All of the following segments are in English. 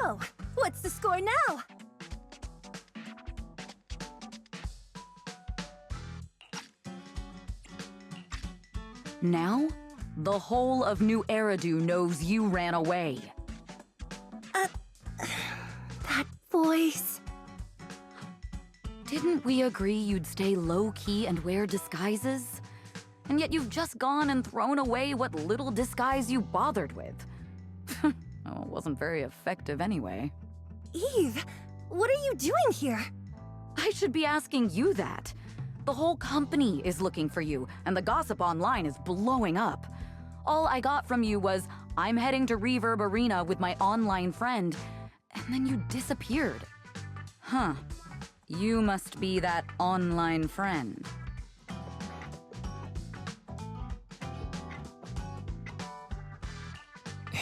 So, what's the score now? Now, the whole of New Eridu knows you ran away. That voice... Didn't we agree you'd stay low-key and wear disguises? And yet you've just gone and thrown away what little disguise you bothered with. Oh, it wasn't very effective anyway. Eve, what are you doing here? I should be asking you that. The whole company is looking for you, and the gossip online is blowing up. All I got from you was, I'm heading to Reverb Arena with my online friend, and then you disappeared. Huh. You must be that online friend.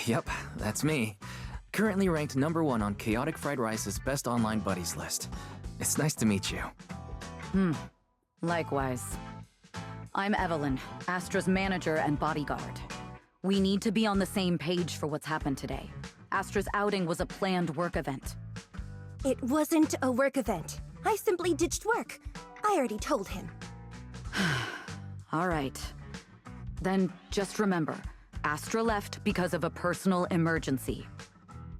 Yep, that's me. Currently ranked #1 on Chaotic Fried Rice's Best Online Buddies list. It's nice to meet you. Likewise. I'm Evelyn, Astra's manager and bodyguard. We need to be on the same page for what's happened today. Astra's outing was a planned work event. It wasn't a work event. I simply ditched work. I already told him. All right. Then just remember, Astra left because of a personal emergency.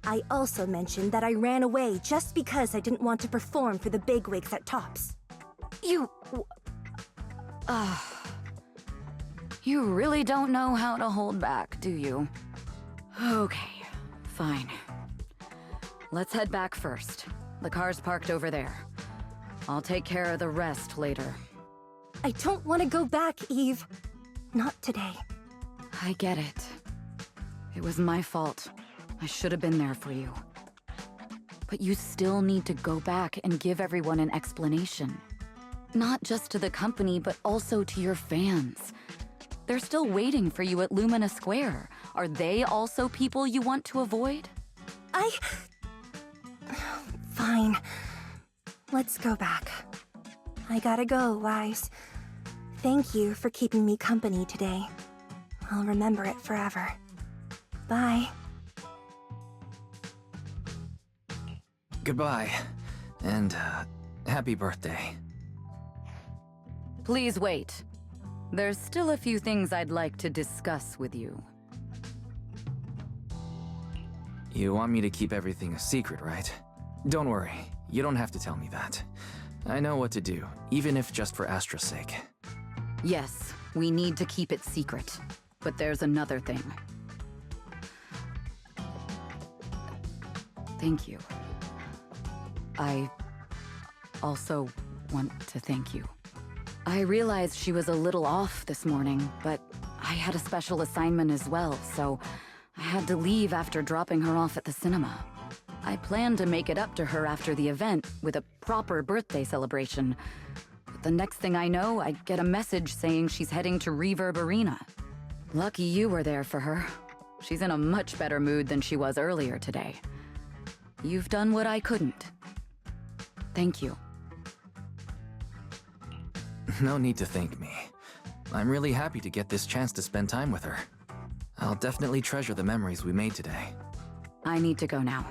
I also mentioned that I ran away just because I didn't want to perform for the bigwigs at Tops. You really don't know how to hold back, do you? Okay, fine. Let's head back first. The car's parked over there. I'll take care of the rest later. I don't want to go back, Eve. Not today. I get it. It was my fault. I should have been there for you. But you still need to go back and give everyone an explanation. Not just to the company, but also to your fans. They're still waiting for you at Lumina Square. Are they also people you want to avoid? Fine. Let's go back. I gotta go, Wise. Thank you for keeping me company today. I'll remember it forever. Bye. Goodbye, and happy birthday. Please wait. There's still a few things I'd like to discuss with you. You want me to keep everything a secret, right? Don't worry, you don't have to tell me that. I know what to do, even if just for Astra's sake. Yes, we need to keep it secret. But there's another thing. Thank you. I also want to thank you. I realized she was a little off this morning, but I had a special assignment as well, so I had to leave after dropping her off at the cinema. I planned to make it up to her after the event with a proper birthday celebration. But the next thing I know, I get a message saying she's heading to Reverb Arena. Lucky you were there for her. She's in a much better mood than she was earlier today. You've done what I couldn't. Thank you. No need to thank me. I'm really happy to get this chance to spend time with her. I'll definitely treasure the memories we made today. I need to go now.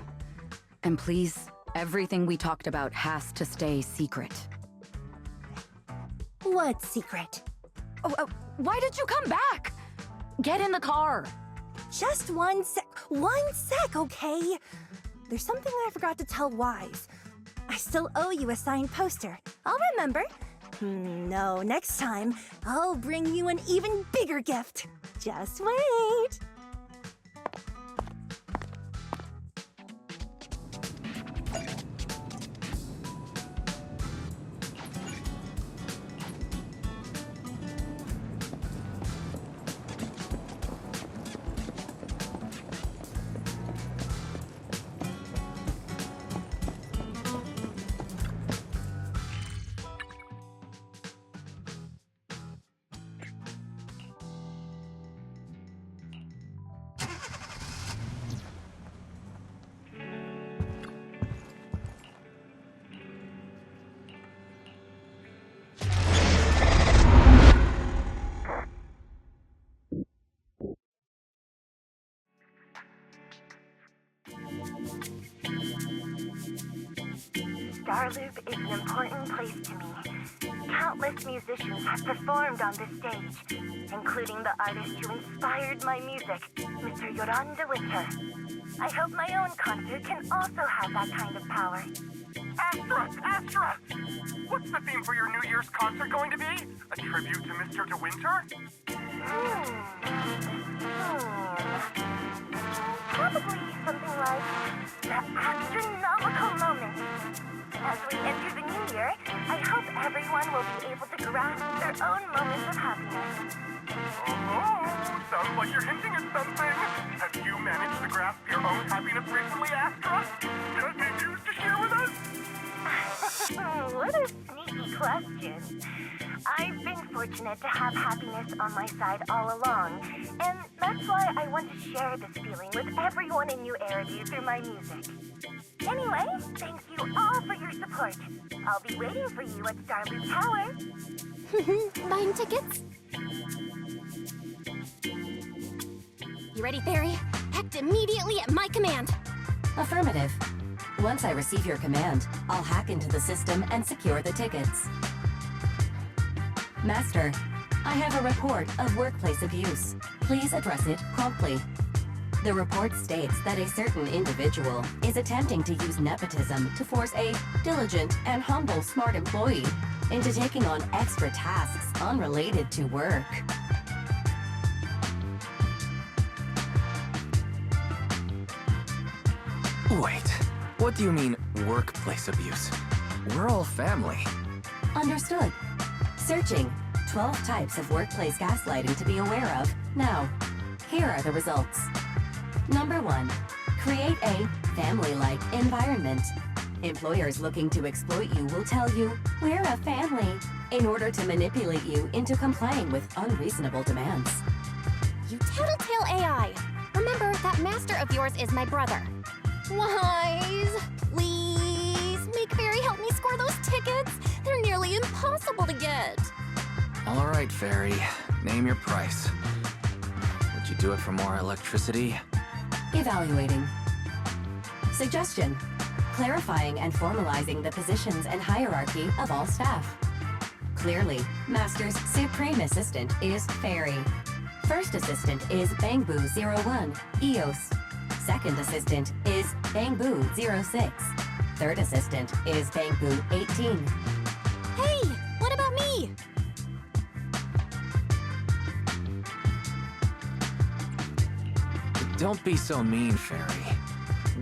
And please, everything we talked about has to stay secret. What secret? Why did you come back? Get in the car. Just one sec, okay? There's something I forgot to tell Wise. I still owe you a signed poster. I'll remember. No, next time, I'll bring you an even bigger gift. Just wait. Starloop is an important place to me. Countless musicians have performed on this stage, including the artist who inspired my music, Mr. Yoran de Winter. I hope my own concert can also have that kind of power. Astra! What's the theme for your New Year's concert going to be? A tribute to Mr. De Winter? Probably something like the astronomical moment. As we enter the new year, I hope everyone will be able to grasp their own moments of happiness. Oh, sounds like you're hinting at something. Have you managed to grasp your own happiness recently, Astra? Any news to share with us? What a sneaky question. I've been fortunate to have happiness on my side all along, and that's why I want to share this feeling with everyone in New Eridu through my music. Anyway, thank you all for your support. I'll be waiting for you at Starloop Tower. Buying tickets? You ready, Fairy? Act immediately at my command. Affirmative. Once I receive your command, I'll hack into the system and secure the tickets. Master, I have a report of workplace abuse. Please address it promptly. The report states that a certain individual is attempting to use nepotism to force a diligent and humble smart employee into taking on extra tasks unrelated to work. Wait, what do you mean, workplace abuse? We're all family. Understood. Searching. 12 types of workplace gaslighting to be aware of. Now, here are the results. Number 1. Create a family-like environment. Employers looking to exploit you will tell you, "We're a family," in order to manipulate you into complying with unreasonable demands. You tattletale AI. Remember, that master of yours is my brother. Wise, please, make Fairy help me score those tickets. They're nearly impossible to get. All right, Fairy. Name your price. Would you do it for more electricity? Evaluating. Suggestion. Clarifying and formalizing the positions and hierarchy of all staff. Clearly, Master's Supreme Assistant is Fairy. First Assistant is Bangboo 01, EOS. Second Assistant is Bangboo 06. Third Assistant is Bangboo 18. Hey, what about me? Don't be so mean, Fairy.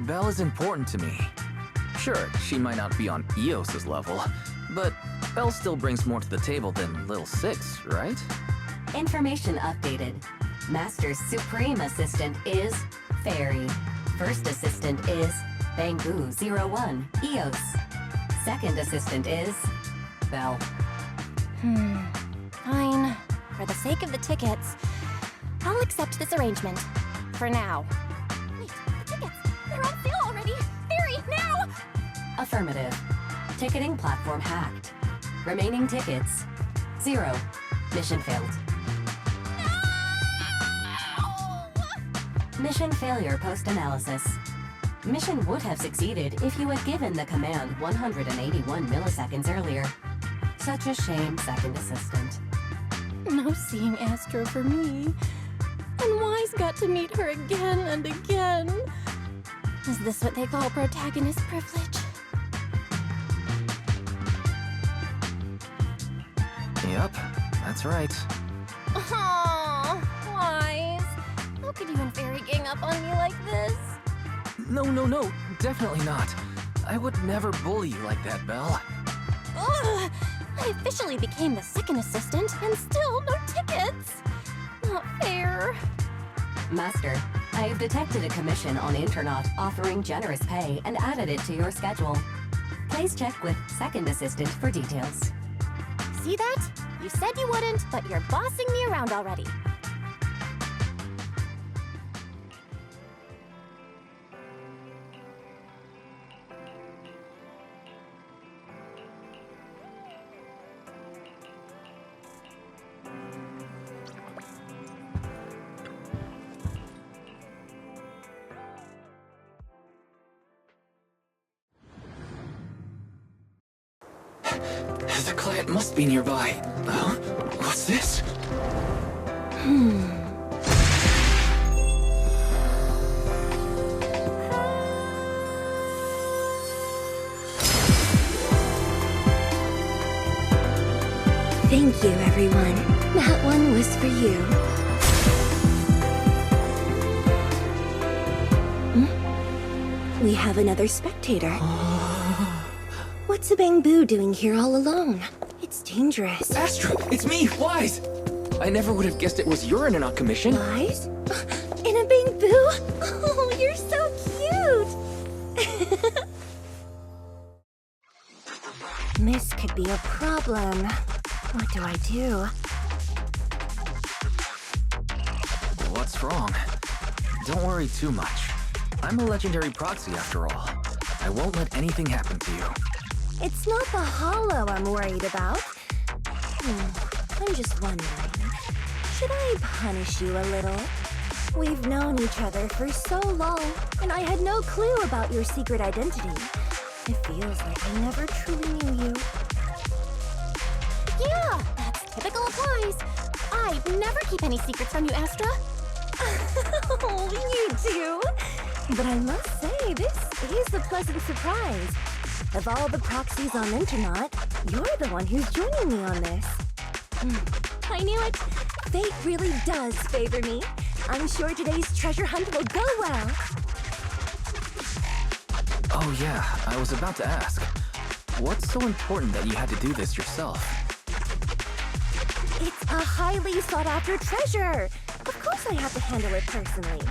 Belle is important to me. Sure, she might not be on Eos's level, but Belle still brings more to the table than Little Six, right? Information updated. Master's Supreme Assistant is Fairy. First Assistant is Bangboo 01, EOS. Second Assistant is Belle. Fine. For the sake of the tickets, I'll accept this arrangement. For now. Wait, the tickets! They're on sale already! Fairy, now! Affirmative. Ticketing platform hacked. Remaining tickets 0. Mission failed. No! Mission failure post-analysis. Mission would have succeeded if you had given the command 181 milliseconds earlier. Such a shame, Second Assistant. No seeing Astra for me. And Wise got to meet her again and again. Is this what they call protagonist privilege? Yep, that's right. Aww, Wise. How could you and Fairy gang up on me like this? No, definitely not. I would never bully you like that, Belle. Ugh! I officially became the second assistant, and still no tickets! Not fair. Master, I have detected a commission on Internaut offering generous pay and added it to your schedule. Please check with Second Assistant for details. See that? You said you wouldn't, but you're bossing me around already. The client must be nearby. Huh? What's this? Thank you, everyone. That one was for you. We have another spectator. What's a Bamboo doing here all alone? It's dangerous. Astra, it's me, Wise! I never would have guessed it was urine in our commission. Wise? In a Bamboo? Oh, you're so cute! This could be a problem. What do I do? What's wrong? Don't worry too much. I'm a legendary proxy after all. I won't let anything happen to you. It's not the hollow I'm worried about. I'm just wondering, should I punish you a little? We've known each other for so long, and I had no clue about your secret identity. It feels like I never truly knew you. Yeah, that's typical of Wise. I'd never keep any secrets from you, Astra. Oh, you do? But I must say, this is a pleasant surprise. Of all the proxies on Internet, you're the one who's joining me on this. I knew it. Fate really does favor me. I'm sure today's treasure hunt will go well. Oh yeah, I was about to ask. What's so important that you had to do this yourself? It's a highly sought-after treasure. Of course I have to handle it personally.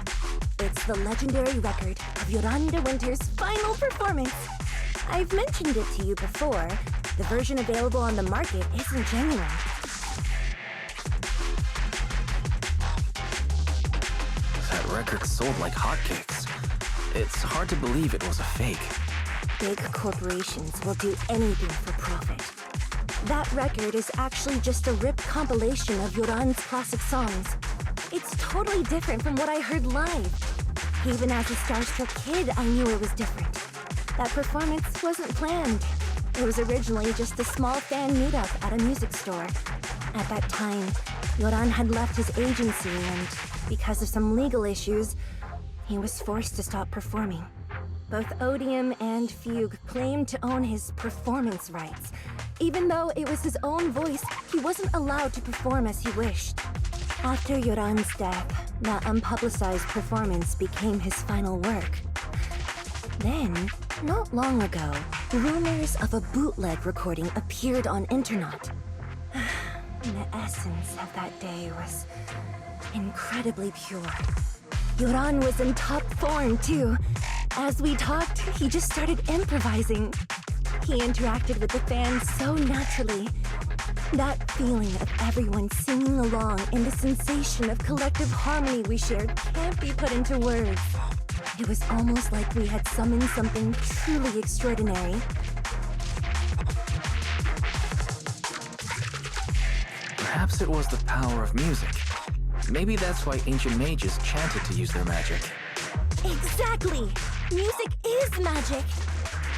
It's the legendary record of Yolanda Winter's final performance. I've mentioned it to you before. The version available on the market isn't genuine. That record sold like hotcakes. It's hard to believe it was a fake. Big corporations will do anything for profit. That record is actually just a ripped compilation of Yoran's classic songs. It's totally different from what I heard live. Even as a starstruck kid, I knew it was different. That performance wasn't planned. It was originally just a small fan meetup at a music store. At that time, Yoran had left his agency and, because of some legal issues, he was forced to stop performing. Both Odium and Fugue claimed to own his performance rights. Even though it was his own voice, he wasn't allowed to perform as he wished. After Yoran's death, that unpublicized performance became his final work. Then, not long ago, rumors of a bootleg recording appeared on internet. The essence of that day was incredibly pure. Yoran was in top form, too. As we talked, he just started improvising. He interacted with the fans so naturally. That feeling of everyone singing along and the sensation of collective harmony we shared can't be put into words. It was almost like we had summoned something truly extraordinary. Perhaps it was the power of music. Maybe that's why ancient mages chanted to use their magic. Exactly! Music is magic!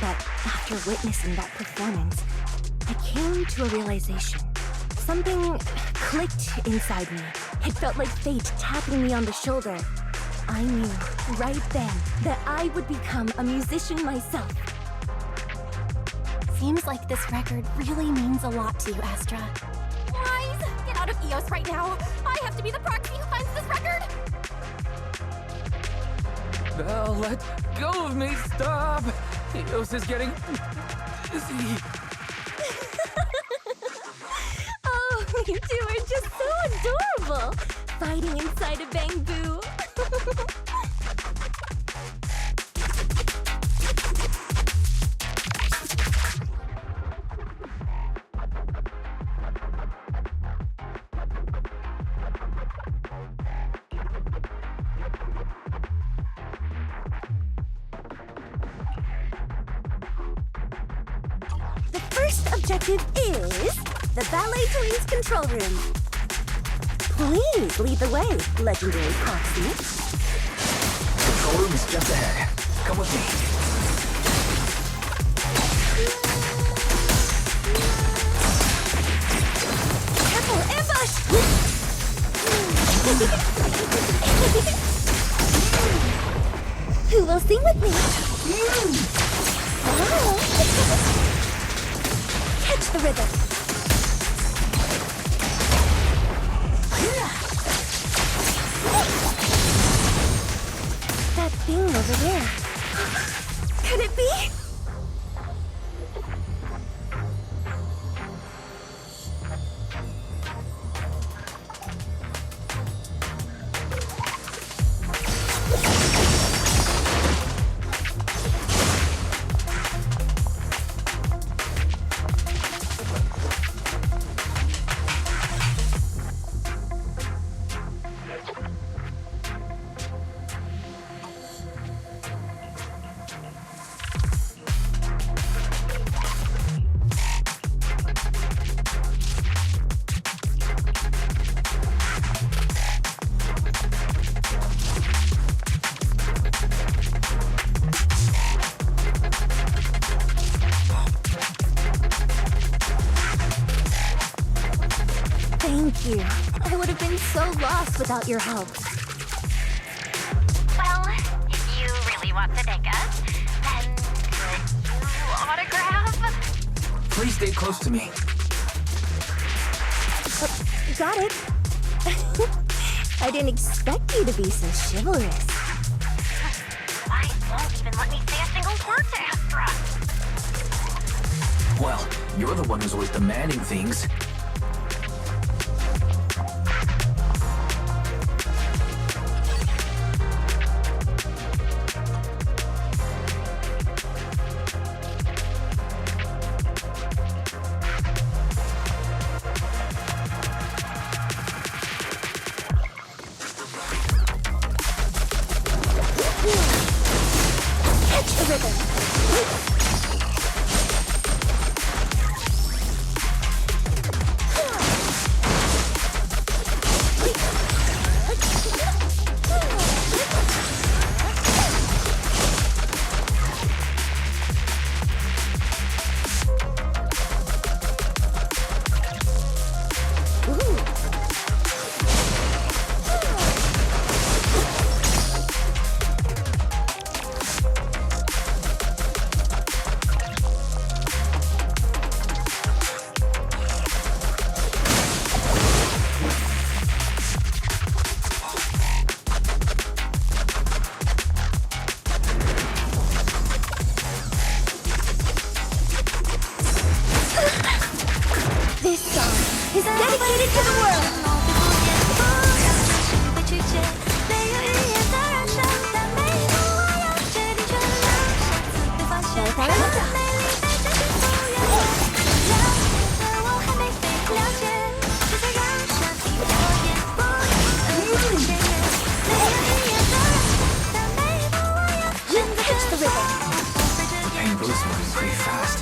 But after witnessing that performance, I came to a realization. Something clicked inside me. It felt like fate tapping me on the shoulder. I knew right then that I would become a musician myself. Seems like this record really means a lot to you, Astra. Wise, get out of EOS right now. I have to be the proxy who finds this record. Belle, let go of me, stop! Eos is getting busy. Oh, you two are just so adorable! Fighting inside a Bamboo. The first objective is the Ballet Police Control Room. Please lead the way, legendary proxy. Control room is just ahead. Come with me. gosh! Who will sing with me? Oh. Catch the rhythm. That thing over there. Could it be? Thank you. I would have been so lost without your help. Well, if you really want to thank us, then could you autograph? Please stay close to me. Got it. I didn't expect you to be so chivalrous. Why won't even let me say a single word to Astra? Well, you're the one who's always demanding things. Catch the rhythm. This song is dedicated to the world. Catch the rhythm. The pain really is moving pretty fast.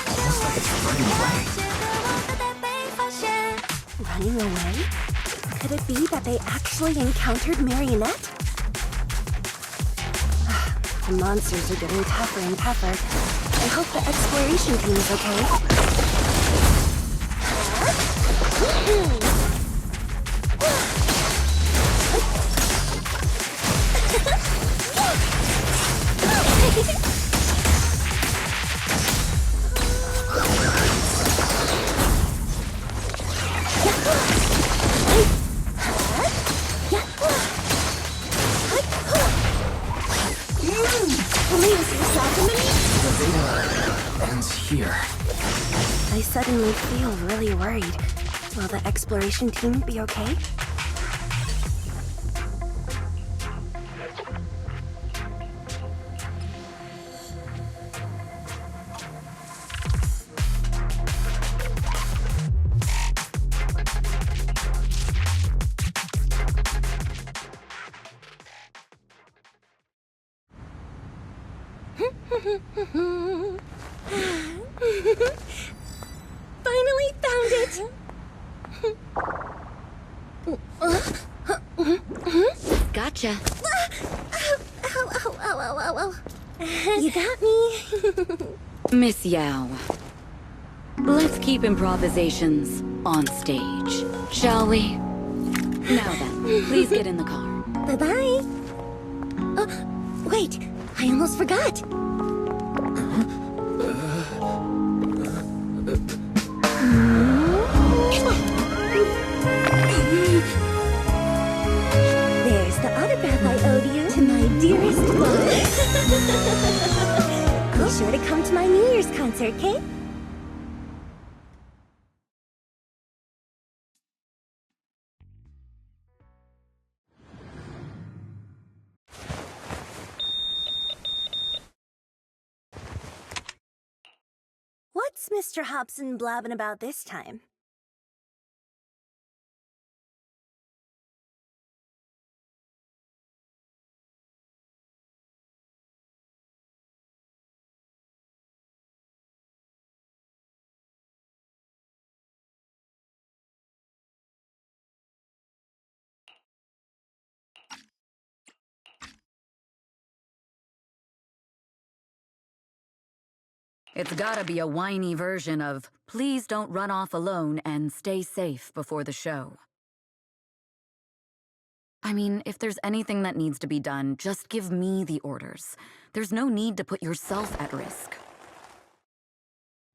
Almost like it's running away. Running away? Could it be that they actually encountered Marionette? The monsters are getting tougher and tougher. I hope the exploration team is okay. The data ends here. I suddenly feel really worried. Will the exploration team be okay? Finally found it! Gotcha. Ow. You got me. Miss Yao. Let's keep improvisations on stage. Shall we? Now then, please get in the car. Bye-bye. Wait, I almost forgot. There's the autograph I owed you to my dearest love. Be sure to come to my New Year's concert, Kate? What's Mr. Hobson blabbing about this time? It's gotta be a whiny version of, please don't run off alone and stay safe before the show. I mean, if there's anything that needs to be done, just give me the orders. There's no need to put yourself at risk.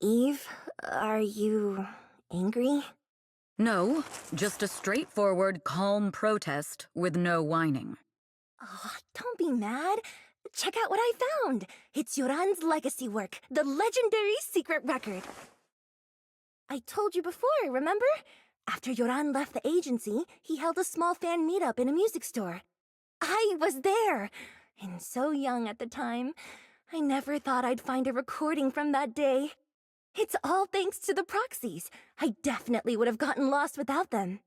Eve, are you angry? No, just a straightforward, calm protest with no whining. Oh, don't be mad. Check out what I found. It's Yoran's legacy work, the legendary secret record. I told you before, remember? After Yoran left the agency, he held a small fan meetup in a music store. I was there, and so young at the time. I never thought I'd find a recording from that day. It's all thanks to the proxies. I definitely would have gotten lost without them.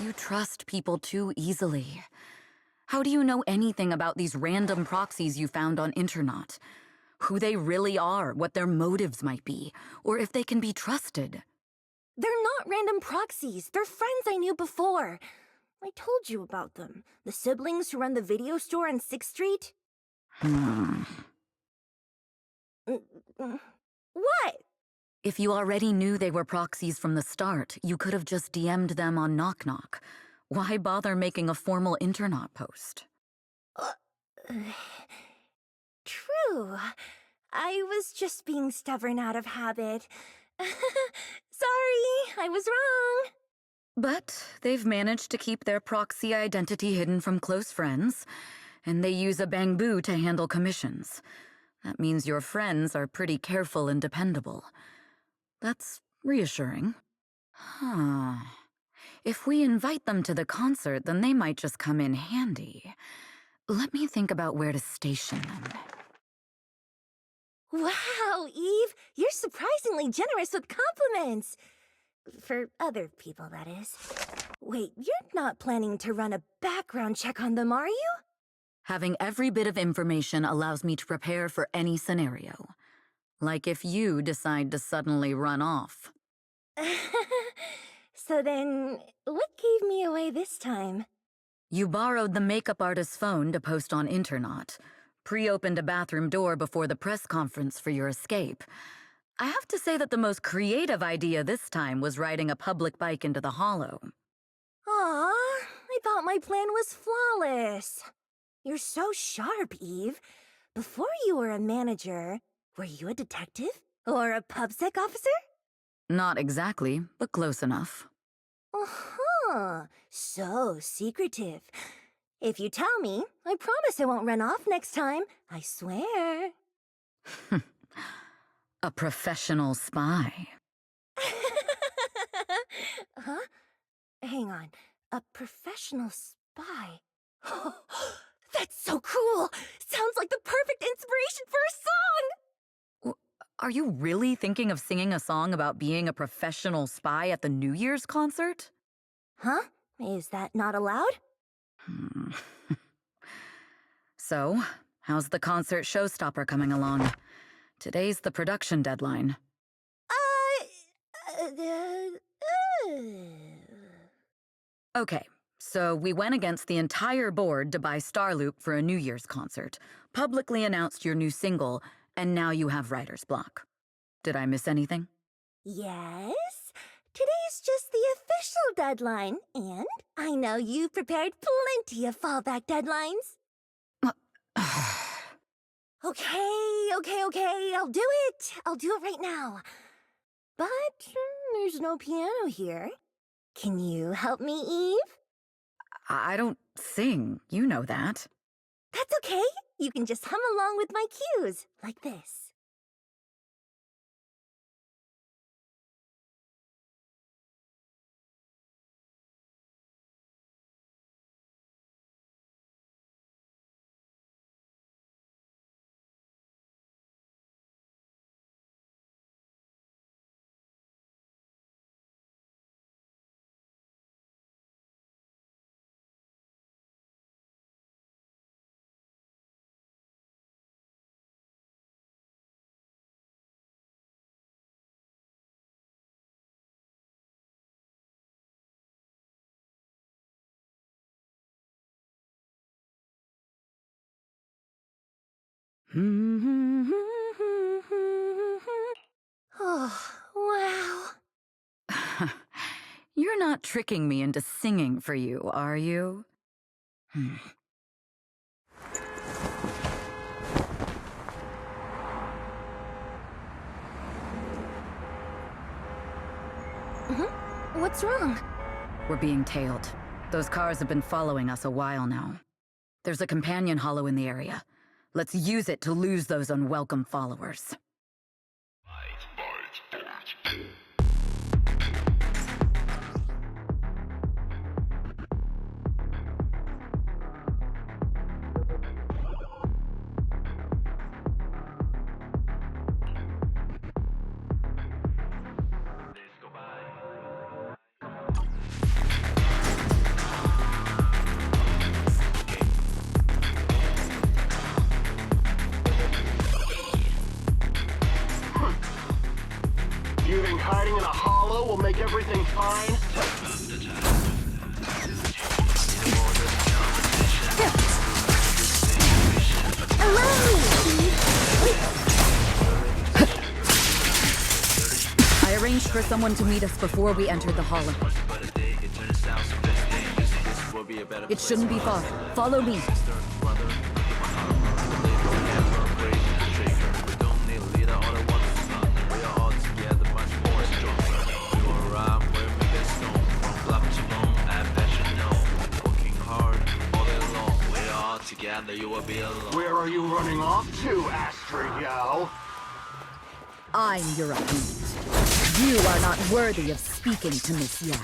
You trust people too easily. How do you know anything about these random proxies you found on Internet? Who they really are, what their motives might be, or if they can be trusted? They're not random proxies. They're friends I knew before. I told you about them. The siblings who run the video store on 6th Street. What? If you already knew they were proxies from the start, you could have just DM'd them on Knock Knock. Why bother making a formal Internet post? True. I was just being stubborn out of habit. Sorry, I was wrong. But they've managed to keep their proxy identity hidden from close friends, and they use a bamboo to handle commissions. That means your friends are pretty careful and dependable. That's reassuring. Huh. If we invite them to the concert, then they might just come in handy. Let me think about where to station them. Wow, Eve, you're surprisingly generous with compliments. For other people, that is. Wait, you're not planning to run a background check on them, are you? Having every bit of information allows me to prepare for any scenario. Like if you decide to suddenly run off. So then, what gave me away this time? You borrowed the makeup artist's phone to post on Internet, pre-opened a bathroom door before the press conference for your escape. I have to say that the most creative idea this time was riding a public bike into the hollow. Aw, I thought my plan was flawless. You're so sharp, Eve. Before you were a manager, were you a detective? Or a PubSec officer? Not exactly, but close enough. Uh-huh. So secretive. If you tell me, I promise I won't run off next time. I swear. A professional spy. Huh? Hang on. A professional spy? That's so cool! Sounds like the perfect inspiration for a song! Are you really thinking of singing a song about being a professional spy at the New Year's concert? Huh? Is that not allowed? So, how's the concert showstopper coming along? Today's the production deadline. Okay, so we went against the entire board to buy Starloop for a New Year's concert, publicly announced your new single, and now you have writer's block. Did I miss anything? Yes? Today's just the official deadline, and I know you've prepared plenty of fallback deadlines. Okay, I'll do it. I'll do it right now. But there's no piano here. Can you help me, Eve? I don't sing, you know that. That's okay. You can just hum along with my cues, like this. Oh, wow. You're not tricking me into singing for you, are you? What's wrong? We're being tailed. Those cars have been following us a while now. There's a companion hollow in the area. Let's use it to lose those unwelcome followers. You think hiding in a hollow will make everything fine? I arranged for someone to meet us before we entered the hollow. It shouldn't be far. Follow me. Where are you running off to, Astrid-Yao? I'm your opponent. You are not worthy of speaking to Miss Yao.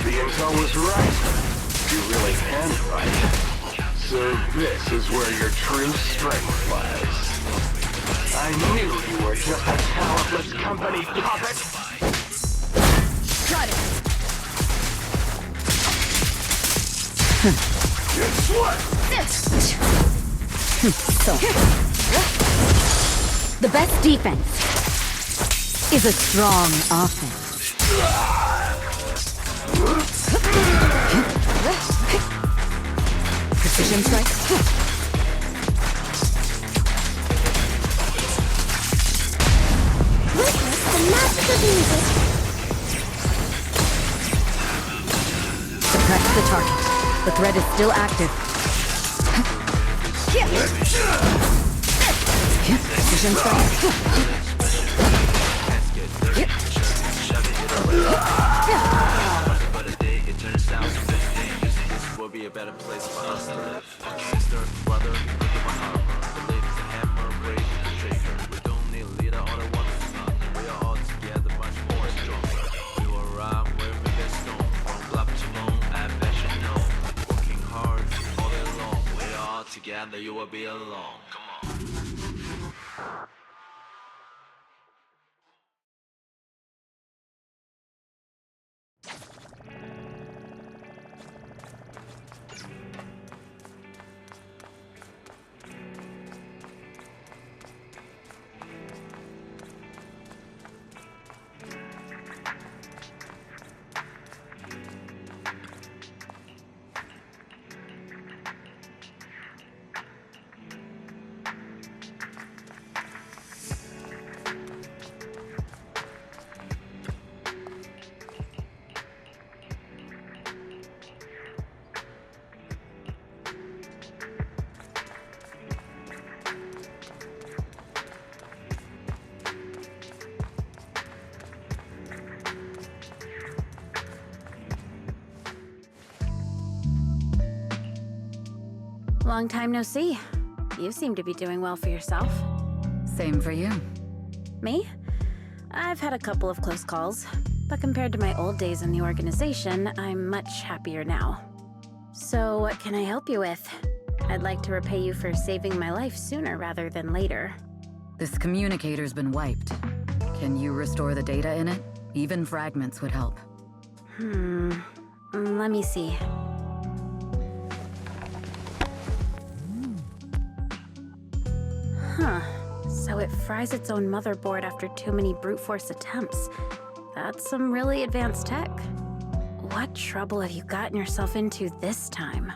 The intel was right. You really can fight. So this is where your true strength lies. I knew you were just a talentless company puppet. Got it! Guess what? So, the best defense is a strong offense. Precision strike. Witness the magic of music. Suppress the target. The threat is still active. Precision strike. be a better place for us to live. Sister, brother, look at my armor. Believe it's a hammer, break, shaker. We don't need a leader or the one to stop. We are all together, much more stronger. We will ride wherever we get stone. From block to bone, I bet you know. Working hard all day long. We are all together, you will be alone. Come on. Long time no see. You seem to be doing well for yourself. Same for you. Me? I've had a couple of close calls, but compared to my old days in the organization, I'm much happier now. So what can I help you with? I'd like to repay you for saving my life sooner rather than later. This communicator's been wiped. Can you restore the data in it? Even fragments would help. Let me see. Huh. So it fries its own motherboard after too many brute force attempts. That's some really advanced tech. What trouble have you gotten yourself into this time?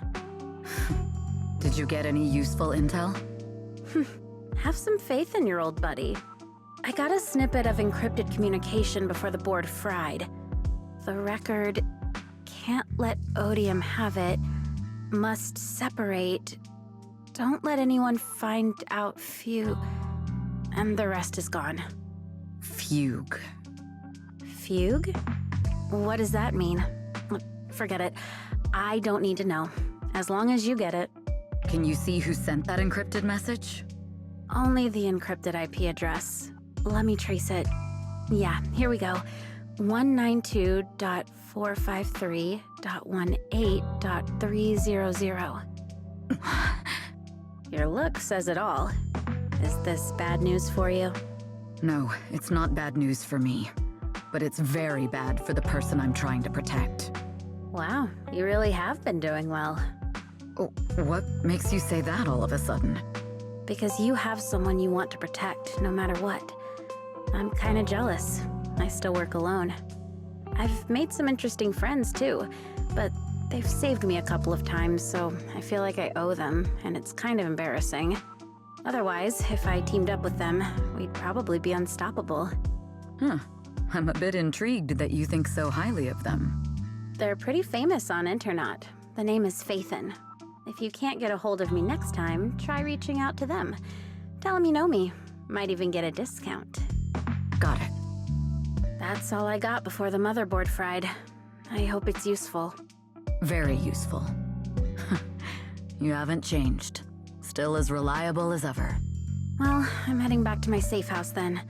Did you get any useful intel? Have some faith in your old buddy. I got a snippet of encrypted communication before the board fried. The record, can't let Odium have it, must separate, don't let anyone find out and the rest is gone. Fugue. Fugue? What does that mean? Forget it. I don't need to know. As long as you get it. Can you see who sent that encrypted message? Only the encrypted IP address. Let me trace it. Yeah, here we go. 192.453.18.300. Your look says it all. Is this bad news for you? No, it's not bad news for me. But it's very bad for the person I'm trying to protect. Wow, you really have been doing well. Oh, what makes you say that all of a sudden? Because you have someone you want to protect, no matter what. I'm kinda jealous. I still work alone. I've made some interesting friends, too, but they've saved me a couple of times, so I feel like I owe them, and it's kind of embarrassing. Otherwise, if I teamed up with them, we'd probably be unstoppable. Huh. I'm a bit intrigued that you think so highly of them. They're pretty famous on Internet. The name is Phaethon. If you can't get a hold of me next time, try reaching out to them. Tell them you know me. Might even get a discount. Got it. That's all I got before the motherboard fried. I hope it's useful. Very useful. You haven't changed. Still as reliable as ever. Well, I'm heading back to my safe house then.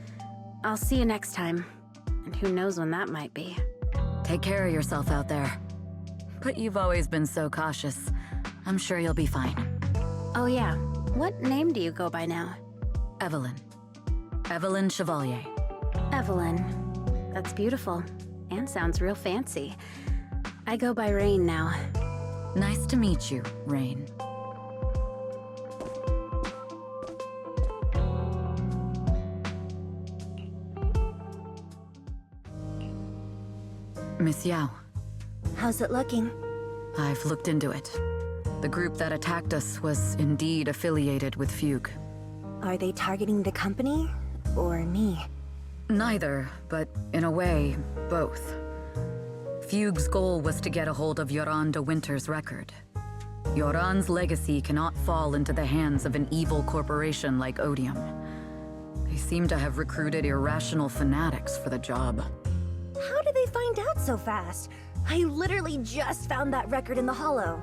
I'll see you next time. And who knows when that might be. Take care of yourself out there. But you've always been so cautious. I'm sure you'll be fine. Oh yeah, what name do you go by now? Evelyn. Evelyn Chevalier. Evelyn. That's beautiful. And sounds real fancy. I go by Rain now. Nice to meet you, Rain. Miss Yao. How's it looking? I've looked into it. The group that attacked us was indeed affiliated with Fugue. Are they targeting the company or me? Neither, but in a way, both. Fugue's goal was to get a hold of Yoran de Winter's record. Yoran's legacy cannot fall into the hands of an evil corporation like Odium. They seem to have recruited irrational fanatics for the job. How did they find out so fast? I literally just found that record in the hollow.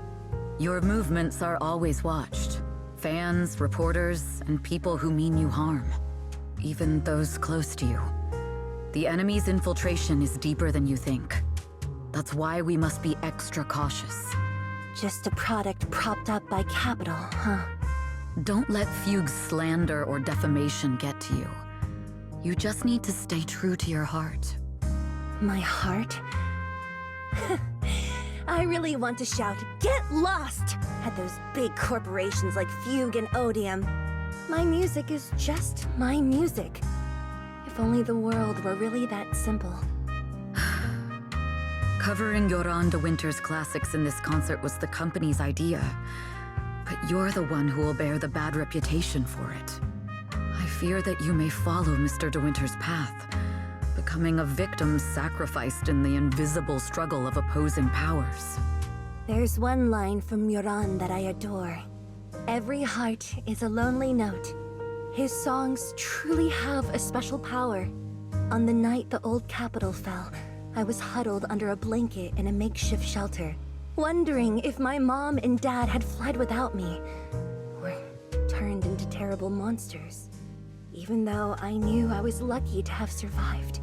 Your movements are always watched. Fans, reporters, and people who mean you harm. Even those close to you. The enemy's infiltration is deeper than you think. That's why we must be extra cautious. Just a product propped up by capital, huh? Don't let Fugue's slander or defamation get to you. You just need to stay true to your heart. My heart? I really want to shout, "Get lost!" at those big corporations like Fugue and Odium. My music is just my music. If only the world were really that simple. Covering Yoran de Winter's classics in this concert was the company's idea. But you're the one who will bear the bad reputation for it. I fear that you may follow Mr. de Winter's path, becoming a victim sacrificed in the invisible struggle of opposing powers. There's one line from Yoran that I adore. Every heart is a lonely note. His songs truly have a special power. On the night the old capital fell, I was huddled under a blanket in a makeshift shelter, wondering if my mom and dad had fled without me, or turned into terrible monsters. Even though I knew I was lucky to have survived.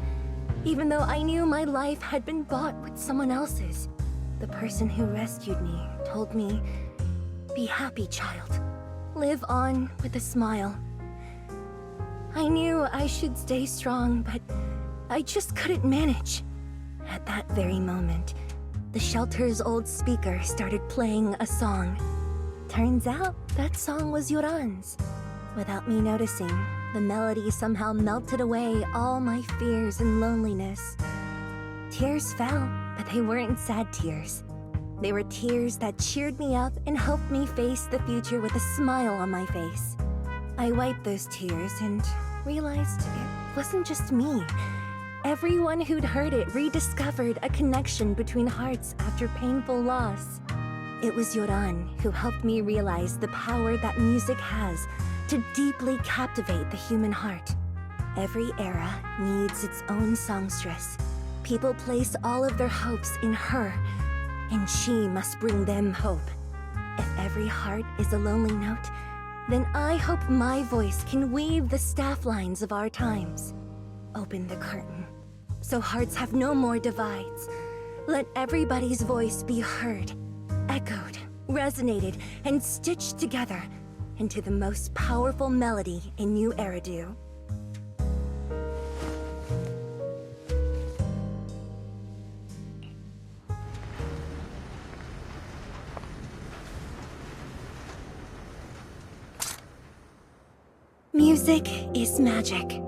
Even though I knew my life had been bought with someone else's. The person who rescued me told me, "Be happy, child. Live on with a smile." I knew I should stay strong, but I just couldn't manage. At that very moment, the shelter's old speaker started playing a song. Turns out, that song was Yoran's. Without me noticing, the melody somehow melted away all my fears and loneliness. Tears fell, but they weren't sad tears. They were tears that cheered me up and helped me face the future with a smile on my face. I wiped those tears and realized it wasn't just me. Everyone who'd heard it rediscovered a connection between hearts after painful loss. It was Yoran who helped me realize the power that music has to deeply captivate the human heart. Every era needs its own songstress. People place all of their hopes in her, and she must bring them hope. If every heart is a lonely note, then I hope my voice can weave the staff lines of our times. Open the curtain, so hearts have no more divides. Let everybody's voice be heard, echoed, resonated, and stitched together into the most powerful melody in New Eridu. Music is magic.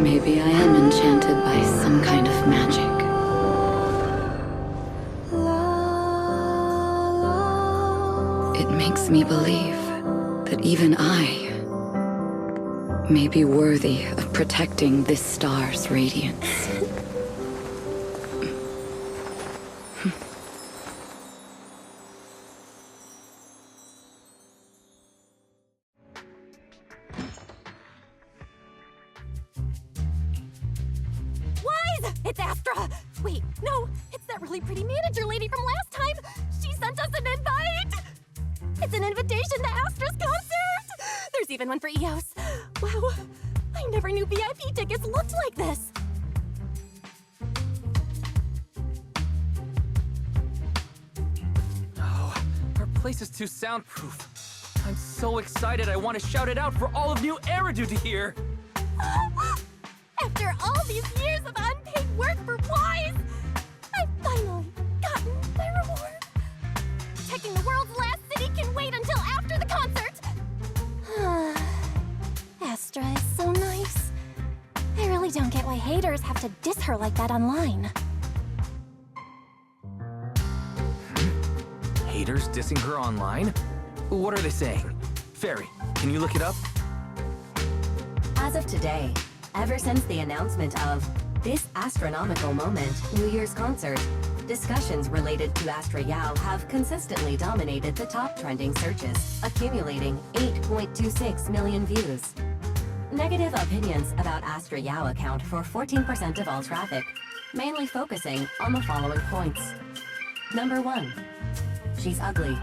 Maybe I am enchanted by some kind of magic. It makes me believe that even I may be worthy of protecting this star's radiance. It's Astra! Wait, no, it's that really pretty manager lady from last time! She sent us an invite! It's an invitation to Astra's concert! There's even one for EOS. Wow, I never knew VIP tickets looked like this! Oh, our place is too soundproof. I'm so excited I want to shout it out for all of New Eridu to hear! After all these years of unpaid work for Wise, I've finally gotten my reward. Checking the world's last city can wait until after the concert. Astra is so nice. I really don't get why haters have to diss her like that online? Haters dissing her online? What are they saying? Fairy, can you look it up? As of today, ever since the announcement of this astronomical moment New Year's concert, discussions related to Astra Yao have consistently dominated the top trending searches, accumulating 8.26 million views. Negative opinions about Astra Yao account for 14% of all traffic, mainly focusing on the following points. Number 1. She's ugly.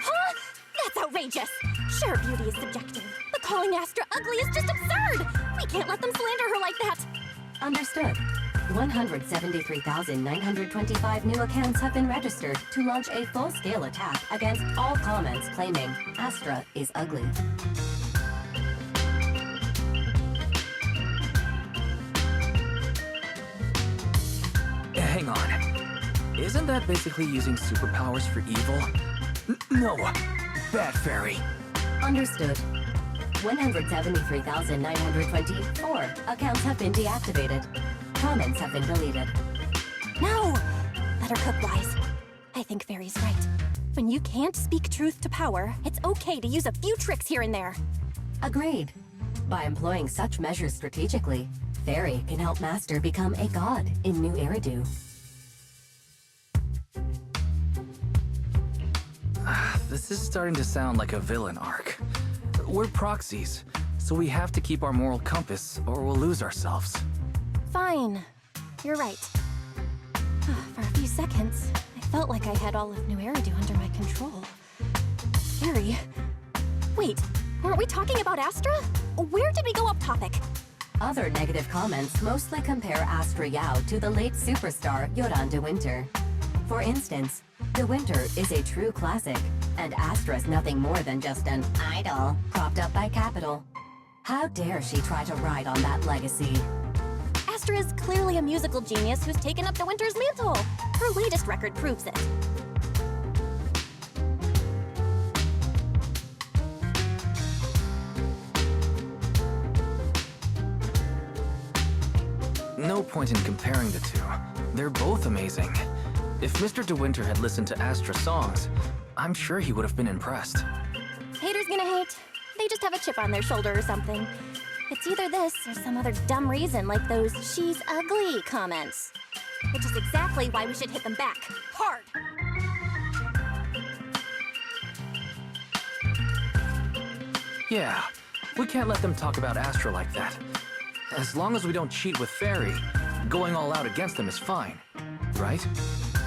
Huh? That's outrageous! Sure, beauty is subjective, but calling Astra ugly is just absurd! We can't let them slander her like that! Understood. 173,925 new accounts have been registered to launch a full-scale attack against all comments claiming Astra is ugly. Hang on. Isn't that basically using superpowers for evil? No! Bad Fairy. Understood. 173,924 accounts have been deactivated. Comments have been deleted. No! Let her cook wise. I think Fairy's right. When you can't speak truth to power, it's okay to use a few tricks here and there. Agreed. By employing such measures strategically, Fairy can help Master become a god in New Eridu. This is starting to sound like a villain arc. We're proxies, so we have to keep our moral compass or we'll lose ourselves. Fine. You're right. For a few seconds, I felt like I had all of New Eridu under my control. Scary. Wait, weren't we talking about Astra? Where did we go off topic? Other negative comments mostly compare Astra Yao to the late superstar Yoran de Winter. For instance, De Winter is a true classic, and Astra's nothing more than just an idol propped up by capital. How dare she try to ride on that legacy? Astra is clearly a musical genius who's taken up De Winter's mantle. Her latest record proves it. No point in comparing the two. They're both amazing. If Mr. De Winter had listened to Astra songs, I'm sure he would have been impressed. Haters gonna hate. They just have a chip on their shoulder or something. It's either this or some other dumb reason like those "she's ugly" comments. Which is exactly why we should hit them back. Hard! Yeah, we can't let them talk about Astra like that. As long as we don't cheat with Fairy, going all out against them is fine, right?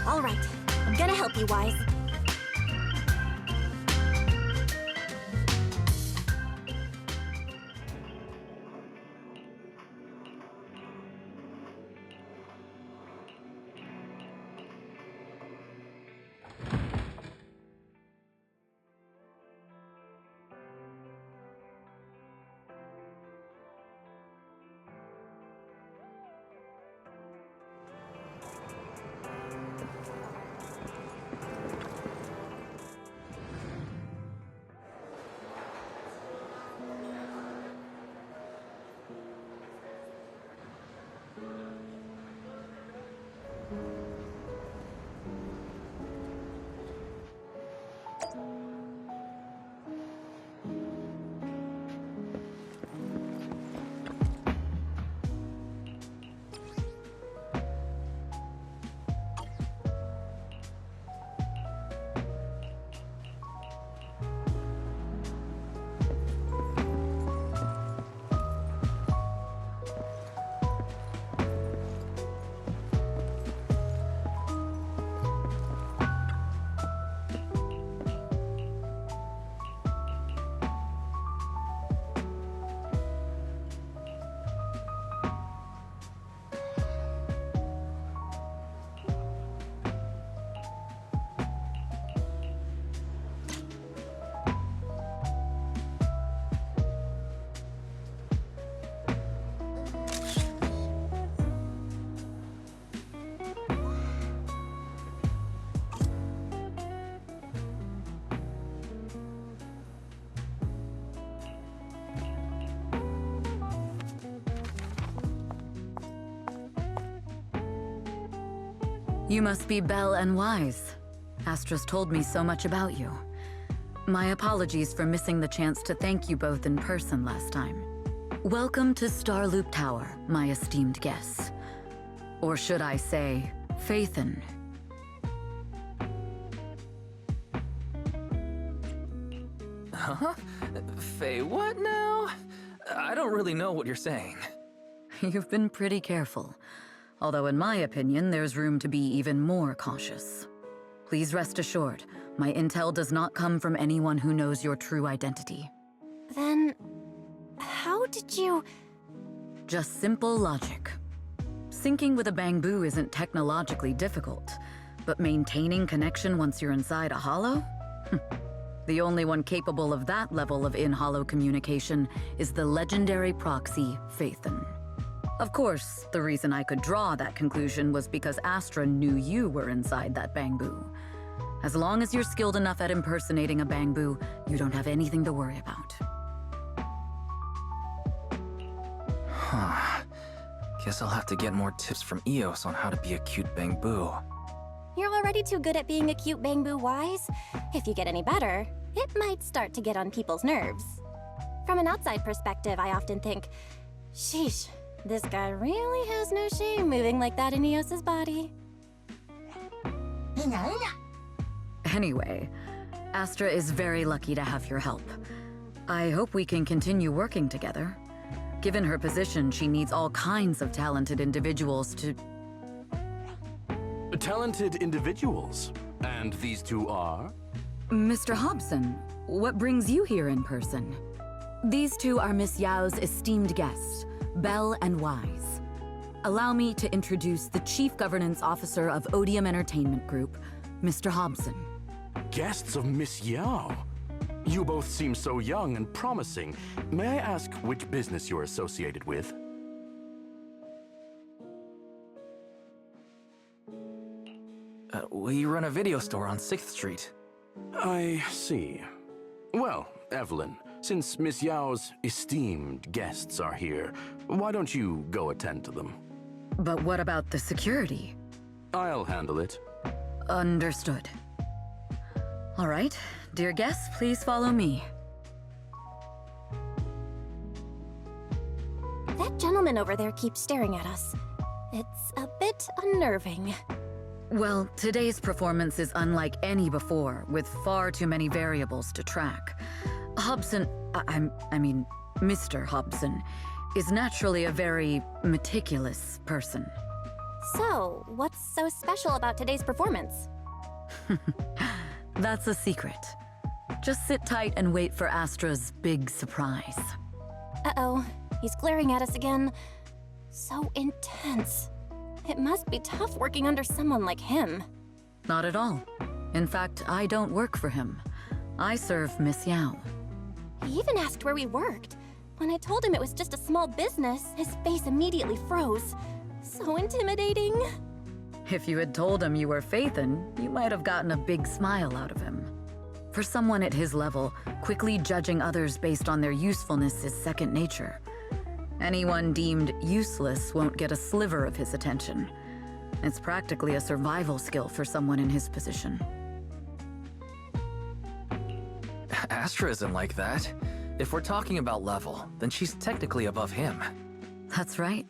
All right, I'm gonna help you, Wise. You must be Belle and Wise. Astra's told me so much about you. My apologies for missing the chance to thank you both in person last time. Welcome to Starloop Tower, my esteemed guests. Or should I say, Faithin. Huh? Faye, what now? I don't really know what you're saying. You've been pretty careful. Although in my opinion, there's room to be even more cautious. Please rest assured, my intel does not come from anyone who knows your true identity. Then, how did you... Just simple logic. Syncing with a bamboo isn't technologically difficult, but maintaining connection once you're inside a hollow? The only one capable of that level of in-hollow communication is the legendary proxy, Faithin. Of course, the reason I could draw that conclusion was because Astra knew you were inside that bamboo. As long as you're skilled enough at impersonating a bamboo, you don't have anything to worry about. Huh. Guess I'll have to get more tips from Eos on how to be a cute bamboo. You're already too good at being a cute bamboo, Wise. If you get any better, it might start to get on people's nerves. From an outside perspective, I often think, sheesh, this guy really has no shame moving like that in Eos's body. Anyway, Astra is very lucky to have your help. I hope we can continue working together. Given her position, she needs all kinds of talented individuals to... Talented individuals? And these two are? Mr. Hobson, what brings you here in person? These two are Miss Yao's esteemed guests, Belle and Wise. Allow me to introduce the Chief Governance Officer of Odium Entertainment Group, Mr. Hobson. Guests of Miss Yao? You both seem so young and promising. May I ask which business you're associated with? We run a video store on 6th Street. I see. Well, Evelyn, since Miss Yao's esteemed guests are here, why don't you go attend to them? But what about the security? I'll handle it. Understood. All right, dear guests, please follow me. That gentleman over there keeps staring at us. It's a bit unnerving. Well, today's performance is unlike any before, with far too many variables to track. Hobson, I mean, Mr. Hobson, is naturally a very meticulous person. So, what's so special about today's performance? That's a secret. Just sit tight and wait for Astra's big surprise. Uh-oh, he's glaring at us again. So intense. It must be tough working under someone like him. Not at all. In fact, I don't work for him. I serve Miss Yao. He even asked where we worked. When I told him it was just a small business, his face immediately froze. So intimidating. If you had told him you were Faithin, you might have gotten a big smile out of him. For someone at his level, quickly judging others based on their usefulness is second nature. Anyone deemed useless won't get a sliver of his attention. It's practically a survival skill for someone in his position. Astra isn't like that. If we're talking about level, then she's technically above him. That's right.